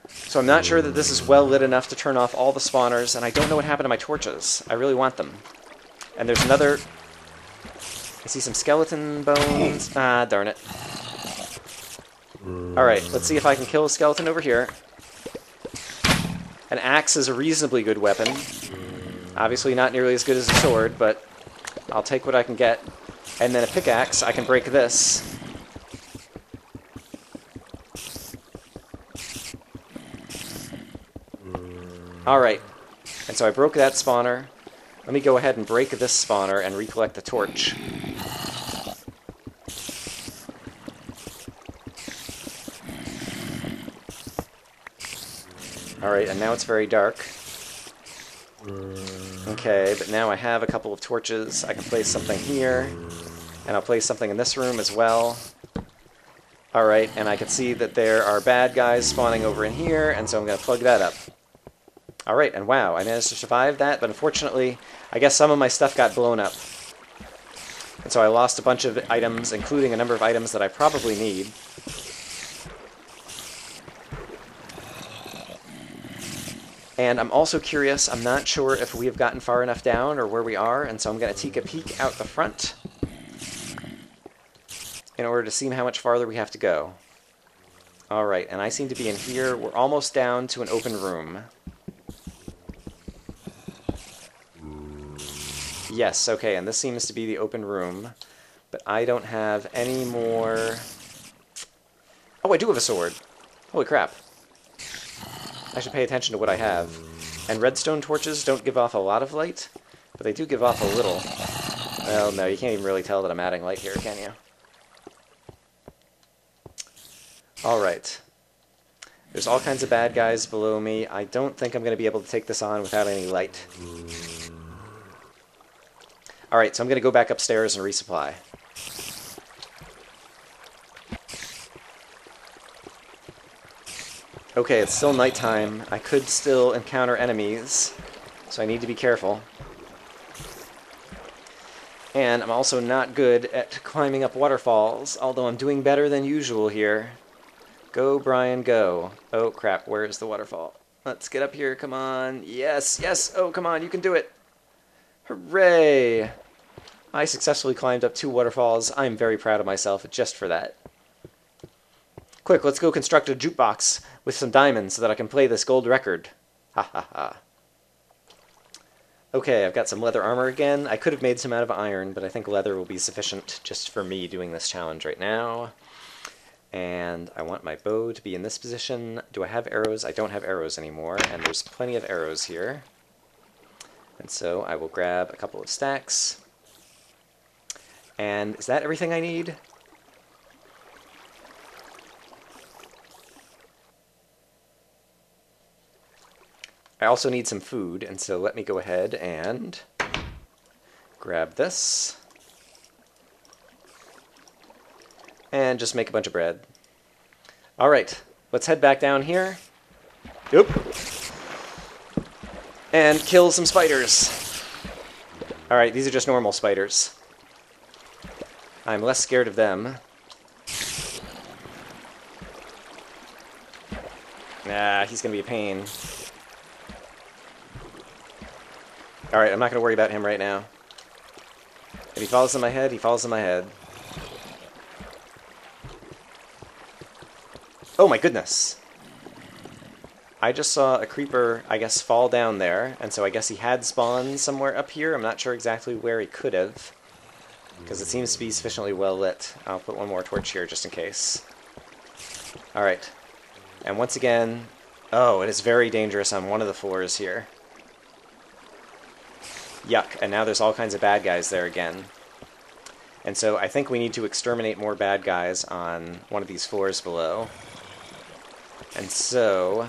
So I'm not sure that this is well lit enough to turn off all the spawners, and I don't know what happened to my torches. I really want them. And there's another... I see some skeleton bones. Ah, darn it. Alright, let's see if I can kill a skeleton over here. An axe is a reasonably good weapon. Obviously not nearly as good as a sword, but I'll take what I can get. And then a pickaxe, I can break this. Alright, and so I broke that spawner. Let me go ahead and break this spawner and recollect the torch. Alright, and now it's very dark. Okay, but now I have a couple of torches. I can place something here, and I'll place something in this room as well. Alright, and I can see that there are bad guys spawning over in here, and so I'm going to plug that up. Alright, and wow, I managed to survive that, but unfortunately, I guess some of my stuff got blown up. And so I lost a bunch of items, including a number of items that I probably need. And I'm also curious, I'm not sure if we have gotten far enough down or where we are, and so I'm going to take a peek out the front in order to see how much farther we have to go. Alright, and I seem to be in here. We're almost down to an open room. Yes, okay, and this seems to be the open room, but I don't have any more... Oh, I do have a sword! Holy crap. I should pay attention to what I have. And redstone torches don't give off a lot of light, but they do give off a little. Well, no, you can't even really tell that I'm adding light here, can you? Alright. There's all kinds of bad guys below me. I don't think I'm going to be able to take this on without any light. Alright, so I'm going to go back upstairs and resupply. Okay, it's still nighttime. I could still encounter enemies, so I need to be careful. And I'm also not good at climbing up waterfalls, although I'm doing better than usual here. Go, Brian, go. Oh, crap, where is the waterfall? Let's get up here, come on. Yes, yes, oh, come on, you can do it. Hooray! I successfully climbed up 2 waterfalls. I'm very proud of myself just for that. Quick, let's go construct a jukebox with some diamonds so that I can play this gold record. Ha ha ha. Okay, I've got some leather armor again. I could have made some out of iron, but I think leather will be sufficient just for me doing this challenge right now. And I want my bow to be in this position. Do I have arrows? I don't have arrows anymore, and there's plenty of arrows here. And so I will grab a couple of stacks. And is that everything I need? I also need some food, and so let me go ahead and grab this. And just make a bunch of bread. Alright, let's head back down here. Oop. And kill some spiders. Alright, these are just normal spiders. I'm less scared of them. Nah, he's gonna be a pain. Alright, I'm not going to worry about him right now. If he falls in my head, he falls in my head. Oh my goodness! I just saw a creeper, I guess, fall down there, and so I guess he had spawned somewhere up here. I'm not sure exactly where he could have, because it seems to be sufficiently well lit. I'll put one more torch here just in case. Alright. And once again... Oh, it is very dangerous on one of the floors here. Yuck, and now there's all kinds of bad guys there again. And so I think we need to exterminate more bad guys on one of these floors below. And so,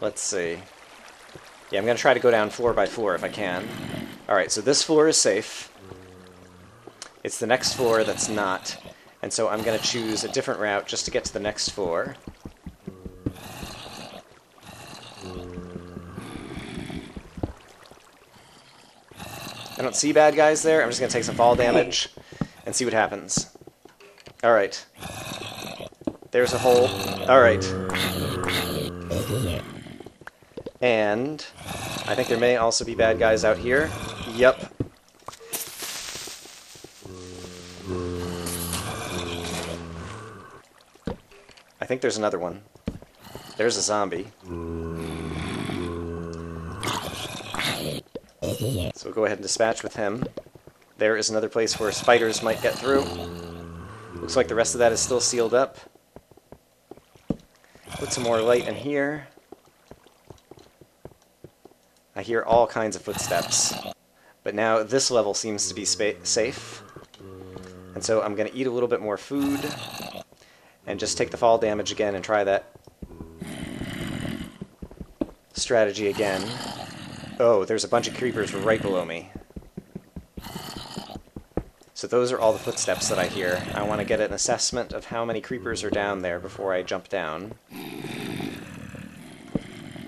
let's see. Yeah, I'm going to try to go down floor by floor if I can. Alright, so this floor is safe. It's the next floor that's not. And so I'm going to choose a different route just to get to the next floor. I don't see bad guys there. I'm just going to take some fall damage and see what happens. Alright. There's a hole. Alright. And I think there may also be bad guys out here. Yep. I think there's another one. There's a zombie. So we'll go ahead and dispatch with him. There is another place where spiders might get through. Looks like the rest of that is still sealed up. Put some more light in here. I hear all kinds of footsteps. But now this level seems to be safe. And so I'm going to eat a little bit more food. And just take the fall damage again and try that strategy again. Oh, there's a bunch of creepers right below me. So those are all the footsteps that I hear. I want to get an assessment of how many creepers are down there before I jump down.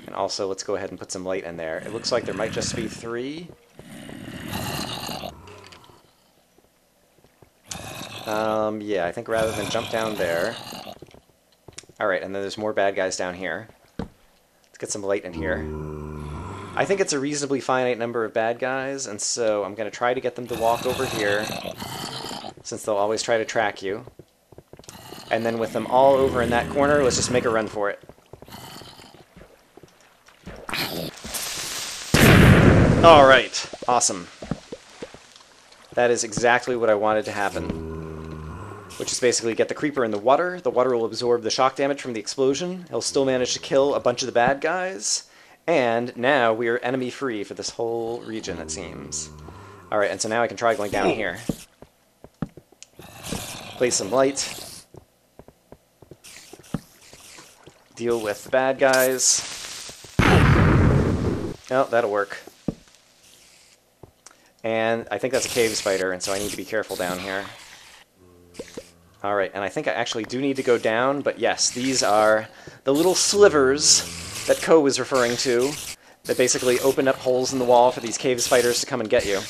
And also, let's go ahead and put some light in there. It looks like there might just be 3. Yeah, I think rather than jump down there... Alright, and then there's more bad guys down here. Let's get some light in here. I think it's a reasonably finite number of bad guys, and so I'm going to try to get them to walk over here, since they'll always try to track you. And then with them all over in that corner, let's just make a run for it. Alright, awesome. That is exactly what I wanted to happen. Which is basically get the creeper in the water will absorb the shock damage from the explosion, he'll still manage to kill a bunch of the bad guys, and now we are enemy-free for this whole region, it seems. Alright, and so now I can try going down here. Place some light. Deal with the bad guys. Oh, that'll work. And I think that's a cave spider, and so I need to be careful down here. Alright, and I think I actually do need to go down, but yes, these are the little slivers that Ko was referring to, that basically open up holes in the wall for these cave spiders to come and get you.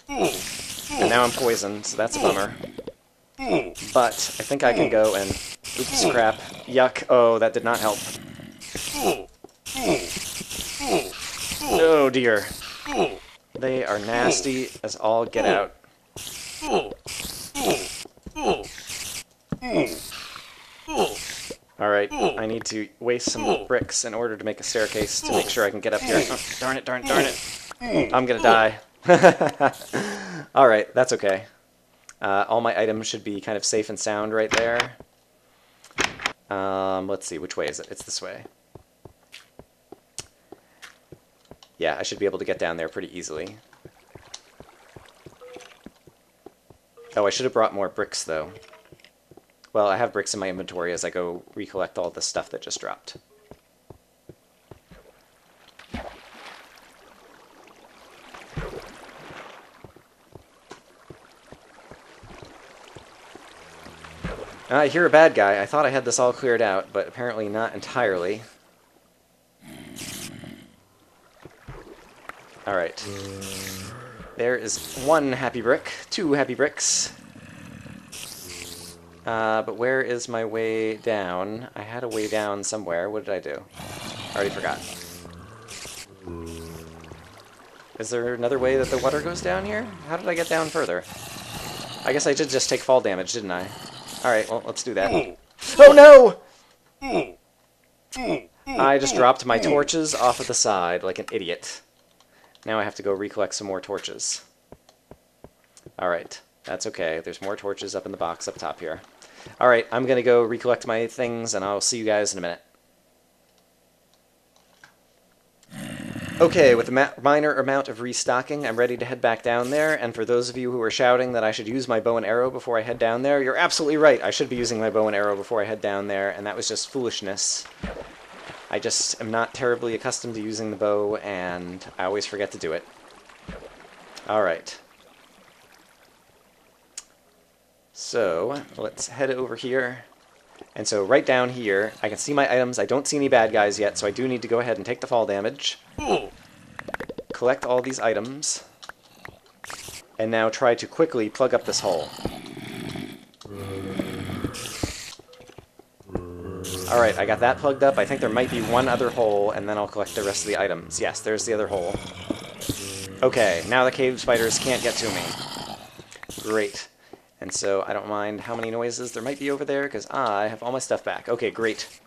And now I'm poisoned, so that's a bummer. But I think I can go and... Oops, crap. Yuck. Oh, that did not help. Oh, dear. They are nasty as all get out. Alright, I need to waste some bricks in order to make a staircase to make sure I can get up here. Oh, darn it, darn it, darn it. I'm gonna die. Alright, that's okay. All my items should be kind of safe and sound right there. Let's see, which way is it? It's this way. Yeah, I should be able to get down there pretty easily. Oh, I should have brought more bricks, though. Well, I have bricks in my inventory as I go recollect all the stuff that just dropped. I hear a bad guy. I thought I had this all cleared out, but apparently not entirely. Alright. There is 1 happy brick, 2 happy bricks. But where is my way down? I had a way down somewhere. What did I do? I already forgot. Is there another way that the water goes down here? How did I get down further? I guess I did just take fall damage, didn't I? Alright, well, let's do that. Oh no! I just dropped my torches off of the side like an idiot. Now I have to go recollect some more torches. Alright, that's okay. There's more torches up in the box up top here. Alright, I'm going to go recollect my things, and I'll see you guys in a minute. Okay, with a minor amount of restocking, I'm ready to head back down there, and for those of you who are shouting that I should use my bow and arrow before I head down there, you're absolutely right. I should be using my bow and arrow before I head down there, and that was just foolishness. I just am not terribly accustomed to using the bow, and I always forget to do it. Alright. So, let's head over here. And so right down here, I can see my items. I don't see any bad guys yet, so I do need to go ahead and take the fall damage. Collect all these items. And now try to quickly plug up this hole. Alright, I got that plugged up. I think there might be one other hole, and then I'll collect the rest of the items. Yes, there's the other hole. Okay, now the cave spiders can't get to me. Great. And so I don't mind how many noises there might be over there, because I have all my stuff back. Okay, great.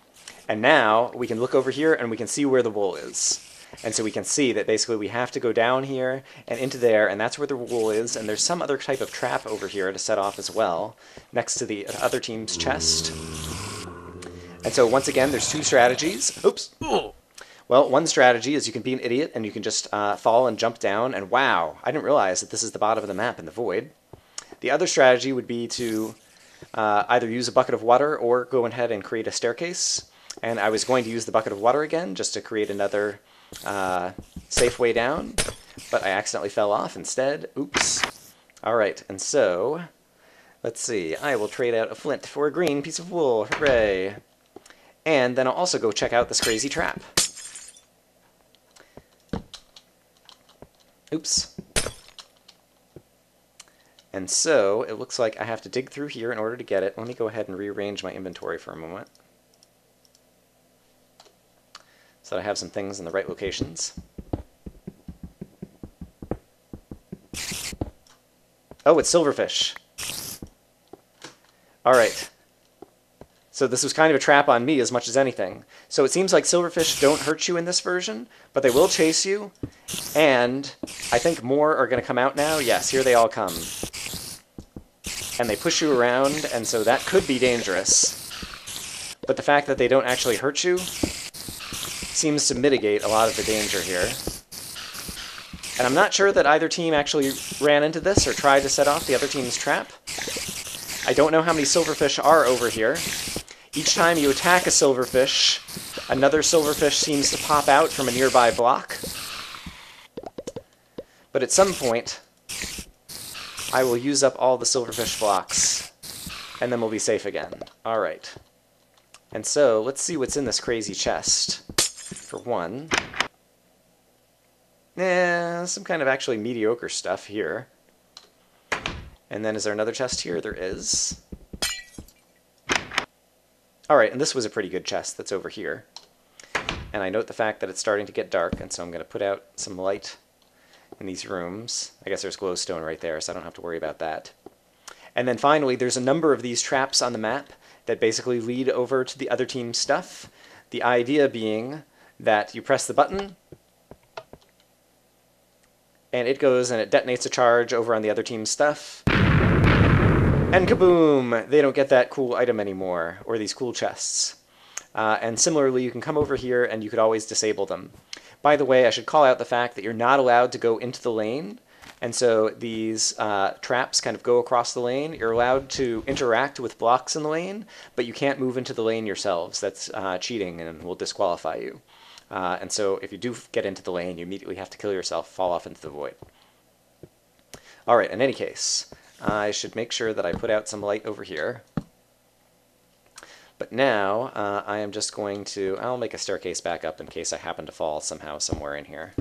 And now we can look over here, and we can see where the wool is. And so we can see that basically we have to go down here and into there, and that's where the wool is. And there's some other type of trap over here to set off as well, next to the other team's chest. And so once again, there's 2 strategies. Oops. Well, one strategy is you can be an idiot, and you can just fall and jump down, and wow, I didn't realize that this is the bottom of the map in the void. The other strategy would be to either use a bucket of water or go ahead and create a staircase. And I was going to use the bucket of water again, just to create another safe way down, but I accidentally fell off instead. Oops. Alright, and so, let's see, I will trade out a flint for a green piece of wool. Hooray! And then I'll also go check out this crazy trap. Oops. And so, it looks like I have to dig through here in order to get it. Let me go ahead and rearrange my inventory for a moment, so that I have some things in the right locations. Oh, it's silverfish. Alright. So this was kind of a trap on me as much as anything. So it seems like silverfish don't hurt you in this version, but they will chase you, and I think more are going to come out now. Yes, here they all come. And they push you around, and so that could be dangerous. But the fact that they don't actually hurt you seems to mitigate a lot of the danger here. And I'm not sure that either team actually ran into this or tried to set off the other team's trap. I don't know how many silverfish are over here. Each time you attack a silverfish, another silverfish seems to pop out from a nearby block. But at some point, I will use up all the silverfish blocks, and then we'll be safe again. Alright. And so, let's see what's in this crazy chest. For one, some kind of actually mediocre stuff here. And then is there another chest here? There is. Alright, and this was a pretty good chest that's over here. And I note the fact that it's starting to get dark, and so I'm going to put out some light in these rooms. I guess there's glowstone right there, so I don't have to worry about that. And then finally, there's a number of these traps on the map that basically lead over to the other team's stuff. The idea being that you press the button, and it goes and it detonates a charge over on the other team's stuff. And kaboom! They don't get that cool item anymore, or these cool chests. And similarly, you can come over here and you could always disable them. By the way, I should call out the fact that you're not allowed to go into the lane, and so these traps kind of go across the lane. You're allowed to interact with blocks in the lane, but you can't move into the lane yourselves. That's cheating and will disqualify you. And so if you do get into the lane, you immediately have to kill yourself, fall off into the void. Alright, in any case, I should make sure that I put out some light over here. But now, I am just going to... I'll make a staircase back up in case I happen to fall somehow somewhere in here.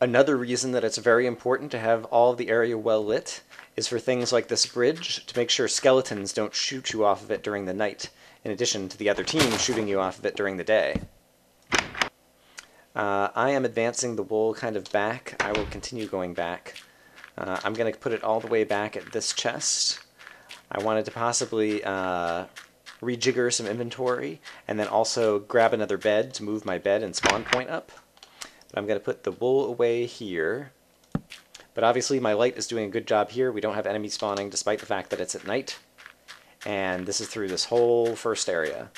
Another reason that it's very important to have all of the area well lit is for things like this bridge, to make sure skeletons don't shoot you off of it during the night, in addition to the other team shooting you off of it during the day. I am advancing the wool kind of back. I will continue going back. I'm going to put it all the way back at this chest. I wanted to possibly rejigger some inventory, and then also grab another bed to move my bed and spawn point up. But I'm going to put the wool away here. But obviously my light is doing a good job here. We don't have enemies spawning despite the fact that it's at night. And this is through this whole first area.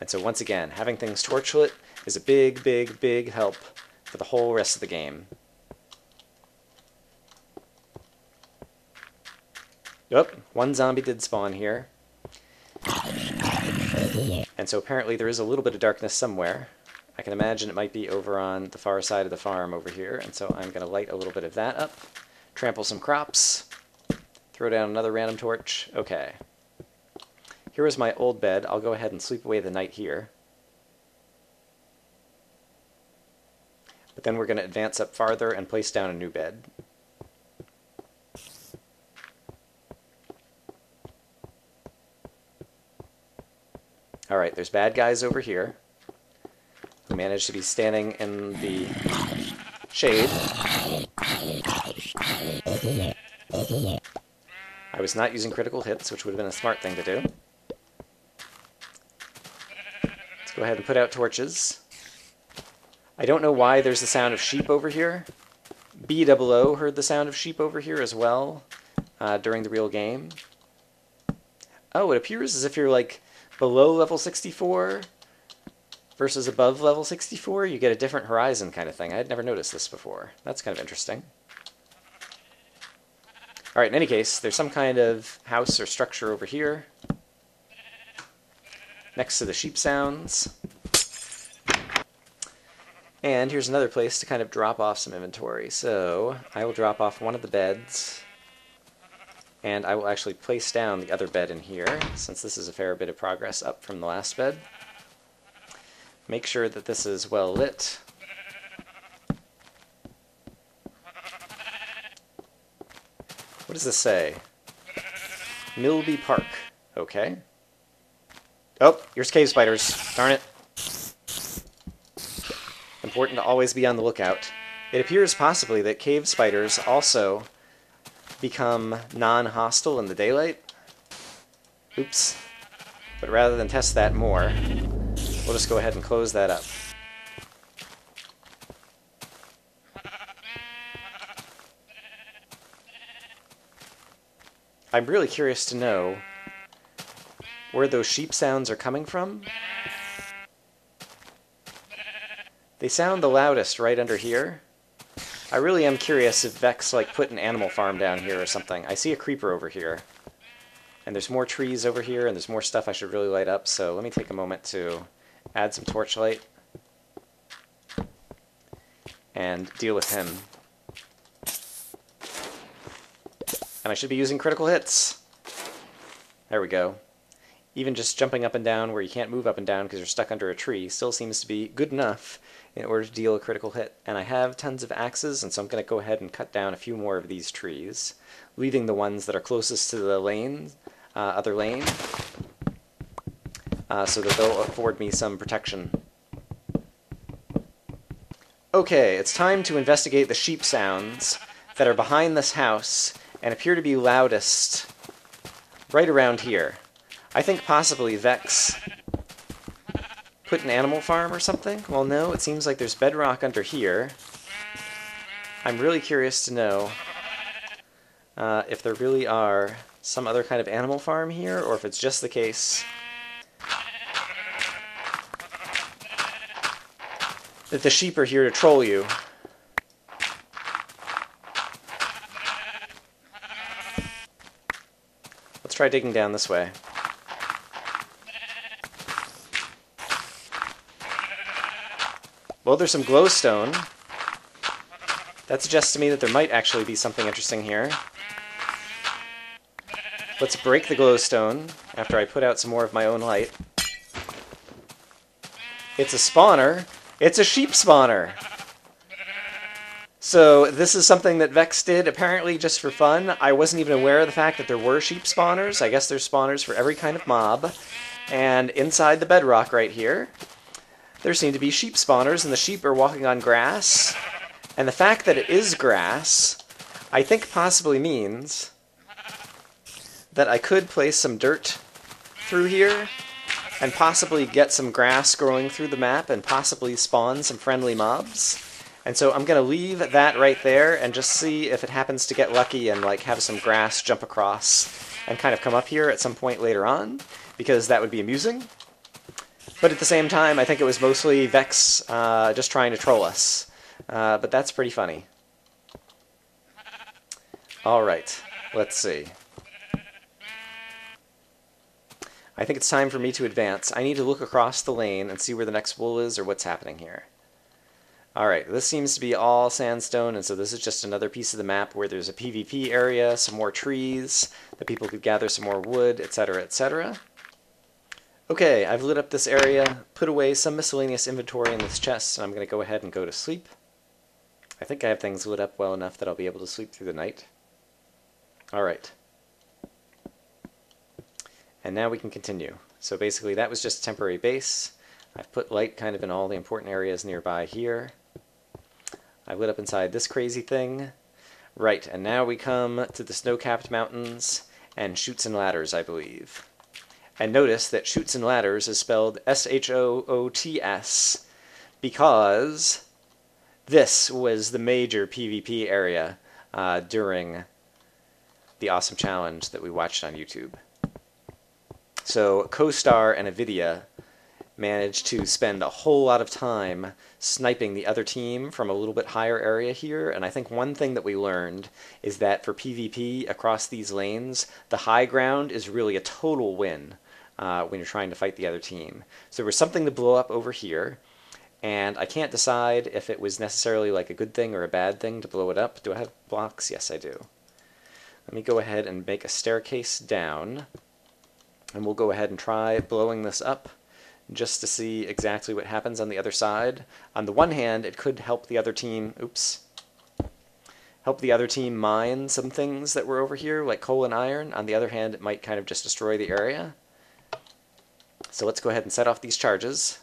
And so once again, having things torchlit is a big, big, big help for the whole rest of the game. Oh, one zombie did spawn here. And so apparently there is a little bit of darkness somewhere. I can imagine it might be over on the far side of the farm over here, and so I'm going to light a little bit of that up, trample some crops, throw down another random torch. Okay. Here is my old bed. I'll go ahead and sleep away the night here. But then we're going to advance up farther and place down a new bed. Alright, there's bad guys over here who managed to be standing in the shade. I was not using critical hits, which would have been a smart thing to do. Let's go ahead and put out torches. I don't know why there's the sound of sheep over here. BOO heard the sound of sheep over here as well during the real game. Oh, it appears as if you're like below level 64 versus above level 64, you get a different horizon kind of thing. I had never noticed this before. That's kind of interesting. Alright, in any case, there's some kind of house or structure over here next to the sheep sounds. And here's another place to kind of drop off some inventory. So I will drop off one of the beds, and I will actually place down the other bed in here, since this is a fair bit of progress up from the last bed. Make sure that this is well lit. What does this say? Milby Park. Okay. Oh, here's cave spiders. Darn it. Important to always be on the lookout. It appears possibly that cave spiders also become non-hostile in the daylight. Oops. But rather than test that more, we'll just go ahead and close that up. I'm really curious to know where those sheep sounds are coming from. They sound the loudest right under here. I really am curious if Vechs put an animal farm down here or something. I see a creeper over here. And there's more trees over here, and there's more stuff I should really light up, so let me take a moment to add some torchlight and deal with him. And I should be using critical hits. There we go. Even just jumping up and down where you can't move up and down because you're stuck under a tree still seems to be good enough in order to deal a critical hit. And I have tons of axes, and so I'm going to go ahead and cut down a few more of these trees, leaving the ones that are closest to the lane, other lane, so that they'll afford me some protection. Okay, it's time to investigate the sheep sounds that are behind this house and appear to be loudest right around here. I think possibly Vechs put an animal farm or something? Well, no, it seems like there's bedrock under here. I'm really curious to know if there really are some other kind of animal farm here, or if it's just the case that the sheep are here to troll you. Let's try digging down this way. Well, there's some glowstone. That suggests to me that there might actually be something interesting here. Let's break the glowstone after I put out some more of my own light. It's a spawner. It's a sheep spawner! So this is something that Vechs did apparently just for fun. I wasn't even aware of the fact that there were sheep spawners. I guess there's spawners for every kind of mob. And inside the bedrock right here, there seem to be sheep spawners, and the sheep are walking on grass. And the fact that it is grass, I think possibly means that I could place some dirt through here and possibly get some grass growing through the map and possibly spawn some friendly mobs. And so I'm going to leave that right there and just see if it happens to get lucky and have some grass jump across and kind of come up here at some point later on, because that would be amusing. But at the same time, I think it was mostly Vechs just trying to troll us. But that's pretty funny. Alright, let's see. I think it's time for me to advance. I need to look across the lane and see where the next wool is or what's happening here. Alright, this seems to be all sandstone, and so this is just another piece of the map where there's a PvP area, some more trees, that people could gather some more wood, etc., etc. Okay, I've lit up this area, put away some miscellaneous inventory in this chest, and I'm going to go ahead and go to sleep. I think I have things lit up well enough that I'll be able to sleep through the night. Alright. And now we can continue. So basically that was just a temporary base. I've put light kind of in all the important areas nearby here. I lit up inside this crazy thing. Right, and now we come to the snow-capped mountains and Chutes and Ladders, I believe. And notice that Chutes and Ladders is spelled S-H-O-O-T-S because this was the major PvP area during the awesome challenge that we watched on YouTube. So CoStar and Avidia managed to spend a whole lot of time sniping the other team from a little bit higher area here, and I think one thing that we learned is that for PvP across these lanes, the high ground is really a total win when you're trying to fight the other team. So there was something to blow up over here, and I can't decide if it was necessarily like a good thing or a bad thing to blow it up. Do I have blocks? Yes, I do. Let me go ahead and make a staircase down, and we'll go ahead and try blowing this up just to see exactly what happens on the other side. On the one hand, it could help the other team, help the other team mine some things that were over here, like coal and iron. On the other hand, it might kind of just destroy the area. So let's go ahead and set off these charges.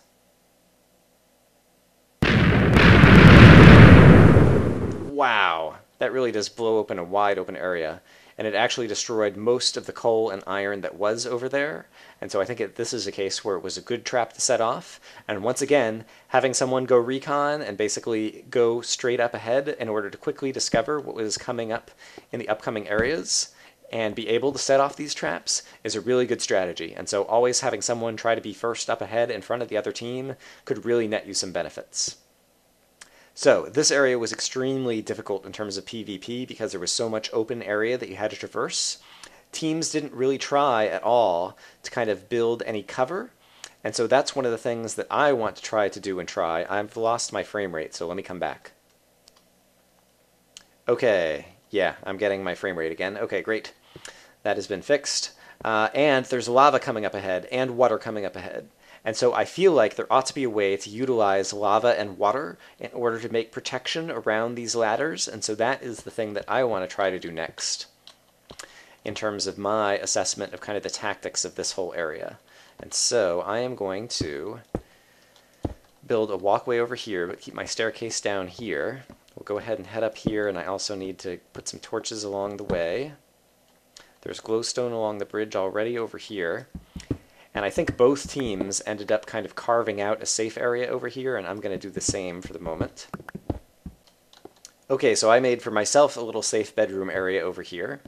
Wow, that really does blow open a wide open area. And it actually destroyed most of the coal and iron that was over there. And so I think this is a case where it was a good trap to set off. And once again, having someone go recon and basically go straight up ahead in order to quickly discover what was coming up in the upcoming areas and be able to set off these traps is a really good strategy. And so always having someone try to be first up ahead in front of the other team could really net you some benefits. So this area was extremely difficult in terms of PvP because there was so much open area that you had to traverse. Teams didn't really try at all to kind of build any cover, and so that's one of the things that I want to try to do and try. I've lost my frame rate, so let me come back. Okay, yeah, I'm getting my frame rate again. Okay, great. That has been fixed. And there's lava coming up ahead and water coming up ahead. And so I feel like there ought to be a way to utilize lava and water in order to make protection around these ladders, and so that is the thing that I want to try to do next in terms of my assessment of kind of the tactics of this whole area. And so I am going to build a walkway over here, but keep my staircase down here. We'll go ahead and head up here, and I also need to put some torches along the way. There's glowstone along the bridge already over here. And I think both teams ended up kind of carving out a safe area over here, and I'm going to do the same for the moment. Okay, so I made for myself a little safe bedroom area over here.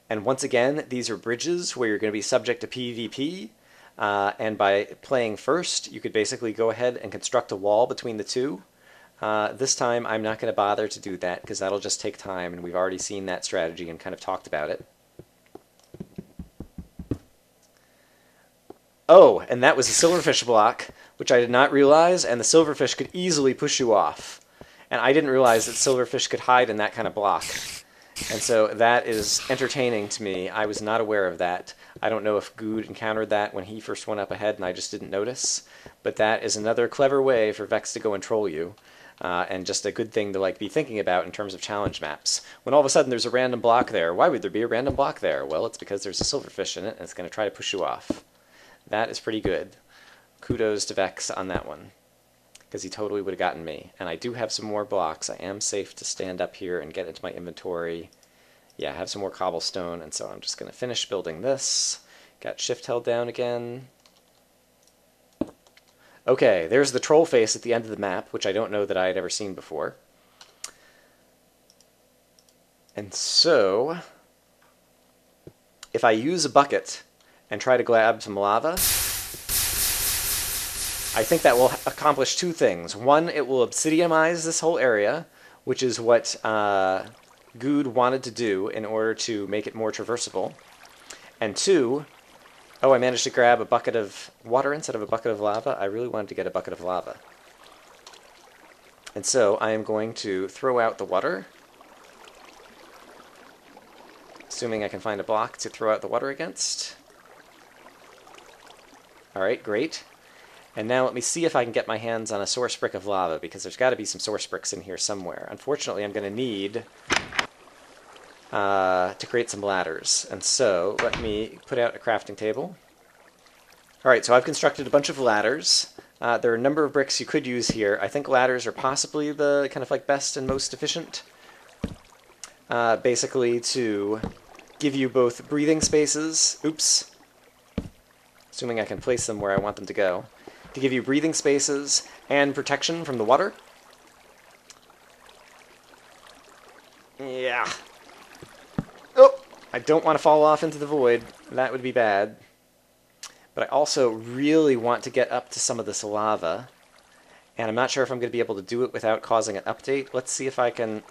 And once again, these are bridges where you're going to be subject to PvP. And by playing first, you could basically go ahead and construct a wall between the two. This time, I'm not going to bother to do that, because that'll just take time, and we've already seen that strategy and kind of talked about it. Oh, and that was a silverfish block, which I did not realize, and the silverfish could easily push you off. And I didn't realize that silverfish could hide in that kind of block. And so that is entertaining to me. I was not aware of that. I don't know if Good encountered that when he first went up ahead and I just didn't notice. But that is another clever way for Vechs to go and troll you. And just a good thing to be thinking about in terms of challenge maps. When all of a sudden there's a random block there, why would there be a random block there? Well, it's because there's a silverfish in it and it's going to try to push you off. That is pretty good. Kudos to Vechs on that one, because he totally would have gotten me. And I do have some more blocks. I am safe to stand up here and get into my inventory. Yeah, I have some more cobblestone, and so I'm just going to finish building this. Got shift held down again. Okay, there's the troll face at the end of the map, which I don't know that I had ever seen before. And so, if I use a bucket and try to grab some lava, I think that will accomplish two things. One, it will obsidianize this whole area, which is what Good wanted to do in order to make it more traversable. And two, oh, I managed to grab a bucket of water instead of a bucket of lava. I really wanted to get a bucket of lava. And so I am going to throw out the water, assuming I can find a block to throw out the water against. Alright, great. And now let me see if I can get my hands on a source brick of lava, because there's got to be some source bricks in here somewhere. Unfortunately, I'm going to need to create some ladders. And so let me put out a crafting table. Alright, so I've constructed a bunch of ladders. There are a number of bricks you could use here. I think ladders are possibly the kind of best and most efficient. Basically to give you both breathing spaces, assuming I can place them where I want them to go, to give you breathing spaces and protection from the water. Yeah. Oh, I don't want to fall off into the void. That would be bad. But I also really want to get up to some of this lava, and I'm not sure if I'm going to be able to do it without causing an update. Let's see if I can...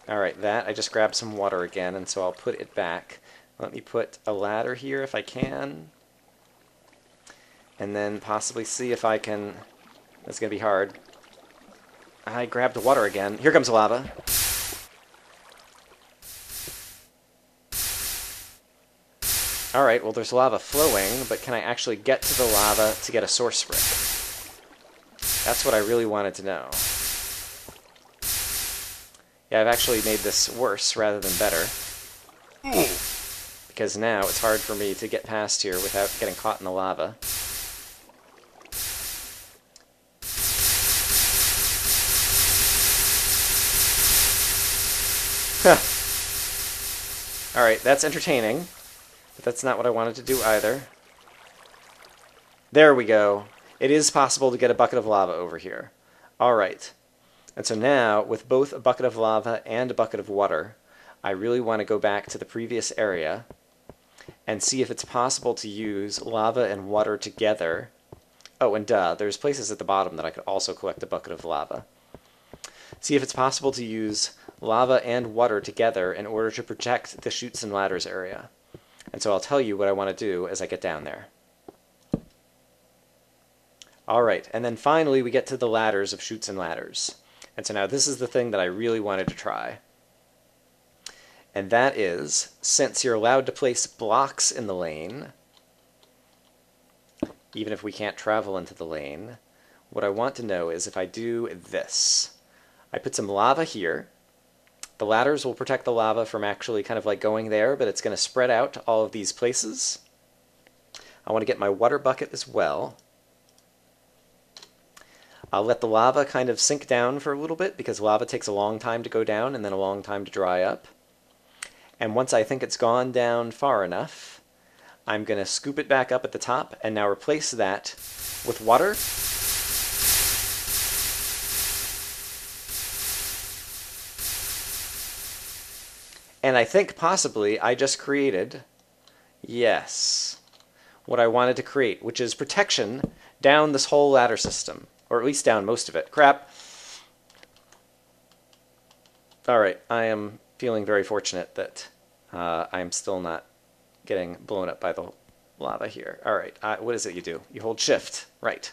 Alright, I just grabbed some water again, and so I'll put it back. Let me put a ladder here if I can. And then possibly see if I can That's going to be hard. I grabbed the water again. Here comes lava. Alright, well there's lava flowing, but can I actually get to the lava to get a source brick? That's what I really wanted to know. Yeah, I've actually made this worse rather than better. Because now it's hard for me to get past here without getting caught in the lava. Alright, that's entertaining. But that's not what I wanted to do either. There we go. It is possible to get a bucket of lava over here. Alright. And so now, with both a bucket of lava and a bucket of water, I really want to go back to the previous area and see if it's possible to use lava and water together. Oh, and there's places at the bottom that I could also collect a bucket of lava. See if it's possible to use lava and water together in order to protect the chutes and ladders area. And so I'll tell you what I want to do as I get down there. Alright, and then finally we get to the ladders of chutes and ladders. And so now this is the thing that I really wanted to try. And that is, since you're allowed to place blocks in the lane, even if we can't travel into the lane, what I want to know is if I do this. I put some lava here. The ladders will protect the lava from actually kind of like going there, but it's going to spread out to all of these places. I want to get my water bucket as well. I'll let the lava kind of sink down for a little bit because lava takes a long time to go down and then a long time to dry up. And once I think it's gone down far enough, I'm going to scoop it back up at the top and now replace that with water. And I think possibly I just created, yes, what I wanted to create, which is protection down this whole ladder system, or at least down most of it. Crap. Alright, I am feeling very fortunate that I'm still not getting blown up by the lava here. Alright, what is it you do? You hold shift. Right.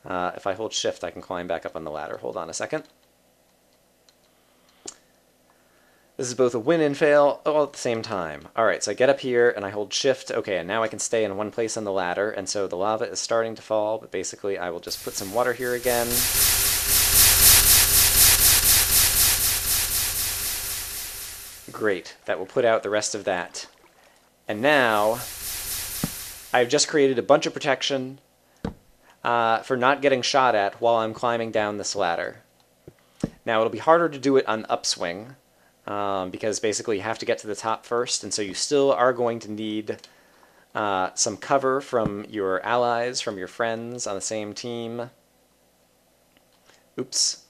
If I hold shift, I can climb back up on the ladder. Hold on a second. This is both a win and fail all at the same time. Alright, so I get up here and I hold shift. Okay, and now I can stay in one place on the ladder, and so the lava is starting to fall, but basically I will just put some water here again. Great, that will put out the rest of that. And now, I've just created a bunch of protection for not getting shot at while I'm climbing down this ladder. Now, it'll be harder to do it on upswing, because basically you have to get to the top first, and so you still are going to need some cover from your allies, from your friends on the same team. Oops.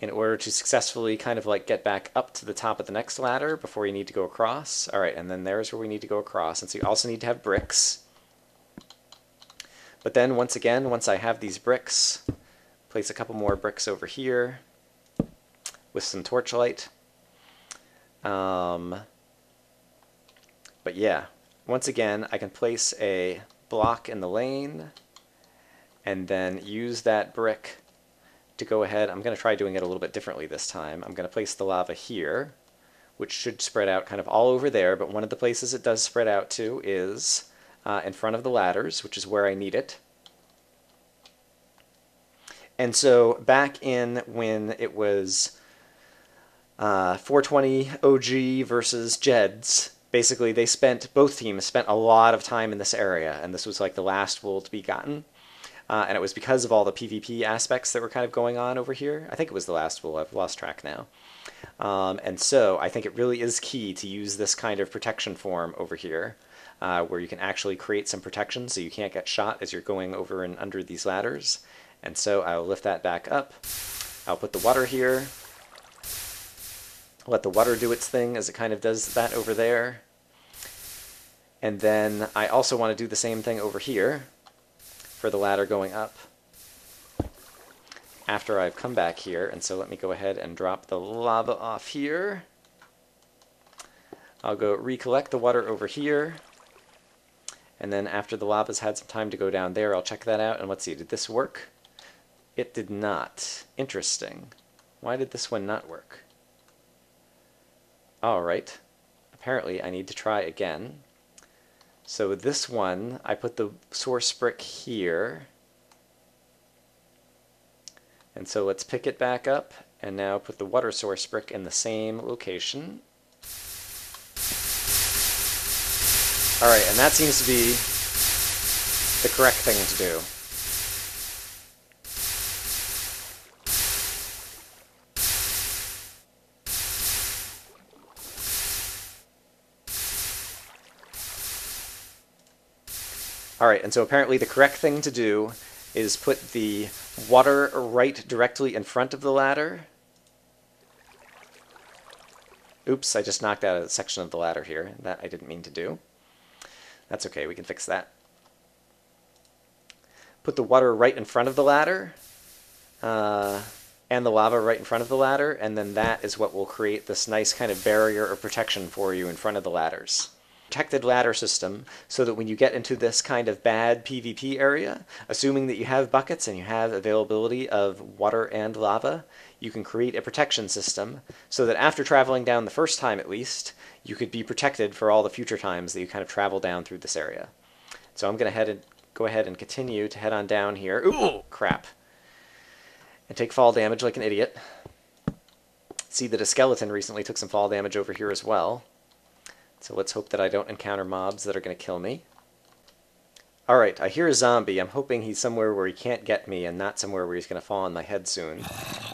In order to successfully kind of like get back up to the top of the next ladder before you need to go across. Alright, and then there's where we need to go across, and so you also need to have bricks. But then once again, once I have these bricks, place a couple more bricks over here with some torchlight. But yeah, once again, I can place a block in the lane and then use that brick to go ahead. I'm going to try doing it a little bit differently this time. I'm going to place the lava here, which should spread out kind of all over there, but one of the places it does spread out to is in front of the ladders, which is where I need it. And so back in when it was 420 OG versus Jeds, basically both teams spent a lot of time in this area, and this was like the last wool to be gotten. And it was because of all the PvP aspects that were kind of going on over here. I think it was the last wool, I've lost track now. And so I think it really is key to use this kind of protection form over here, where you can actually create some protection so you can't get shot as you're going over and under these ladders. And so I'll lift that back up. I'll put the water here. Let the water do its thing as it kind of does that over there. And then I also want to do the same thing over here for the ladder going up after I've come back here. And so let me go ahead and drop the lava off here. I'll go recollect the water over here. And then after the lava's had some time to go down there, I'll check that out. And let's see, did this work? It did not. Interesting. Why did this one not work? Alright. Apparently I need to try again. So this one, I put the source brick here. And so let's pick it back up, and now put the water source brick in the same location. Alright, and that seems to be the correct thing to do. Alright, and so apparently the correct thing to do is put the water right directly in front of the ladder. Oops, I just knocked out a section of the ladder here. That I didn't mean to do. That's okay, we can fix that. Put the water right in front of the ladder, and the lava right in front of the ladder, and then that is what will create this nice kind of barrier or protection for you in front of the ladders. Protected ladder system, so that when you get into this kind of bad PvP area, assuming that you have buckets and you have availability of water and lava, you can create a protection system so that after traveling down the first time at least, you could be protected for all the future times that you kind of travel down through this area. So I'm going to go ahead and continue to head on down here. Ooh, crap. And take fall damage like an idiot. See that a skeleton recently took some fall damage over here as well. So let's hope that I don't encounter mobs that are going to kill me. Alright, I hear a zombie. I'm hoping he's somewhere where he can't get me and not somewhere where he's going to fall on my head soon.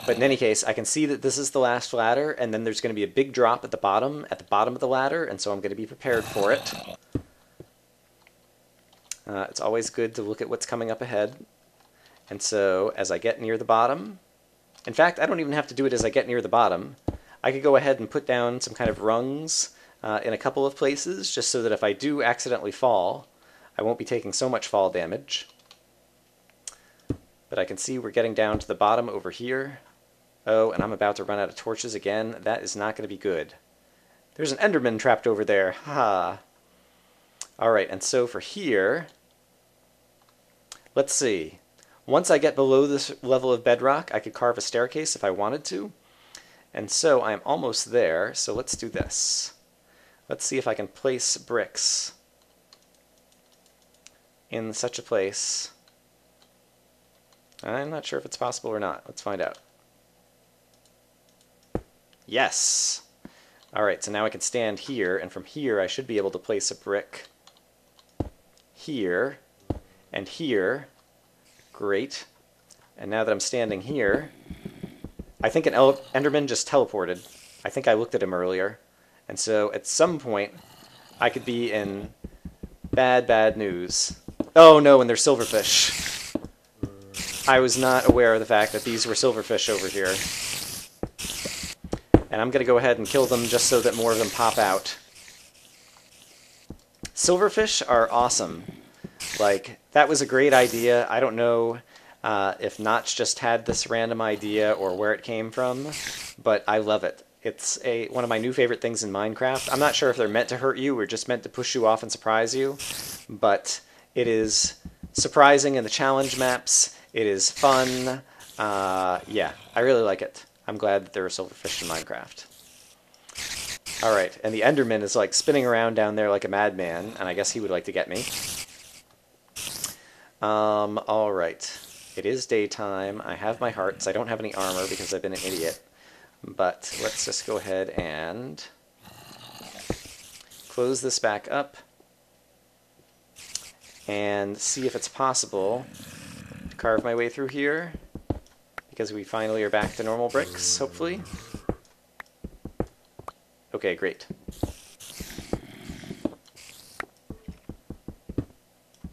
But in any case, I can see that this is the last ladder, and then there's going to be a big drop at the bottom of the ladder, and so I'm going to be prepared for it. It's always good to look at what's coming up ahead. And so, as I get near the bottom... In fact, I don't even have to do it as I get near the bottom. I could go ahead and put down some kind of rungs in a couple of places, just so that if I do accidentally fall, I won't be taking so much fall damage. But I can see we're getting down to the bottom over here. Oh, and I'm about to run out of torches again. That is not going to be good. There's an Enderman trapped over there. Ha! Alright, and so for here... Let's see. Once I get below this level of bedrock, I could carve a staircase if I wanted to. And so I'm almost there, so let's do this. Let's see if I can place bricks in such a place. I'm not sure if it's possible or not. Let's find out. Yes! Alright, so now I can stand here, and from here I should be able to place a brick here, and here. Great. And now that I'm standing here, I think an Enderman just teleported. I think I looked at him earlier. And so at some point, I could be in bad, bad news. Oh no, and they're silverfish. I was not aware of the fact that these were silverfish over here. And I'm going to go ahead and kill them just so that more of them pop out. Silverfish are awesome. Like, that was a great idea. I don't know if Notch just had this random idea or where it came from, but I love it. It's one of my new favorite things in Minecraft. I'm not sure if they're meant to hurt you or just meant to push you off and surprise you, but it is surprising in the challenge maps. It is fun. Yeah, I really like it. I'm glad that there are silverfish in Minecraft. Alright, and the Enderman is like spinning around down there like a madman, and I guess he would like to get me. Alright. It is daytime. I have my hearts. I don't have any armor because I've been an idiot. But let's just go ahead and close this back up and see if it's possible to carve my way through here, because we finally are back to normal bricks, hopefully. Okay, great.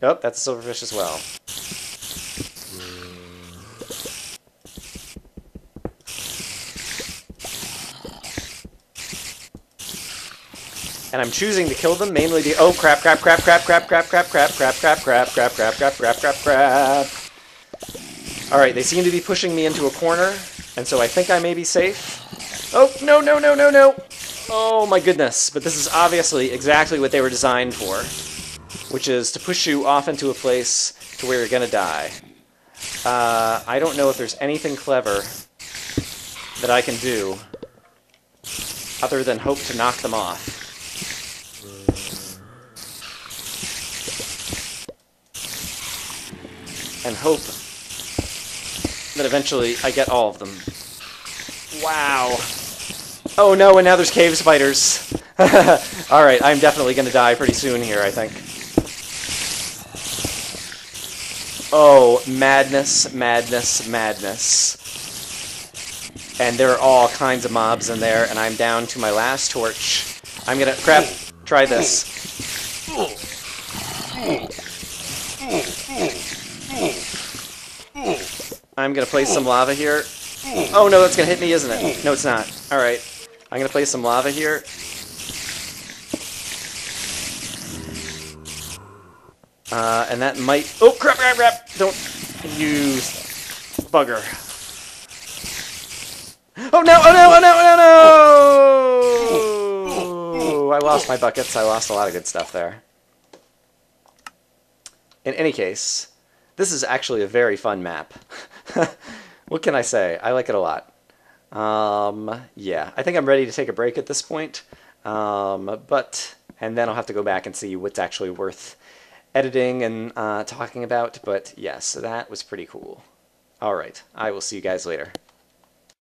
Oh, that's a silverfish as well. And I'm choosing to kill them mainly the— oh, crap, crap, crap, crap, crap, crap, crap, crap, crap, crap, crap, crap, crap, crap, crap, crap, crap. Alright, they seem to be pushing me into a corner, and so I think I may be safe. Oh, no, no, no, no, no! Oh my goodness, but this is obviously exactly what they were designed for, which is to push you off into a place to where you're gonna die. I don't know if there's anything clever that I can do other than hope to knock them off. And hope that eventually I get all of them. Wow. Oh no, and now there's cave spiders. Alright, I'm definitely going to die pretty soon here, I think. Oh, madness, madness, madness. And there are all kinds of mobs in there, and I'm down to my last torch. I'm gonna... Crap! Try this. I'm gonna place some lava here. Oh no, that's gonna hit me, isn't it? No, it's not. Alright. I'm gonna place some lava here. And that might... Oh, crap, crap, crap! Don't use bugger. Oh no, oh no, oh no, oh no! I lost my buckets. I lost a lot of good stuff there. In any case, this is actually a very fun map. What can I say? I like it a lot. Yeah, I think I'm ready to take a break at this point. And then I'll have to go back and see what's actually worth editing and talking about. But yes, that was pretty cool. All right, I will see you guys later.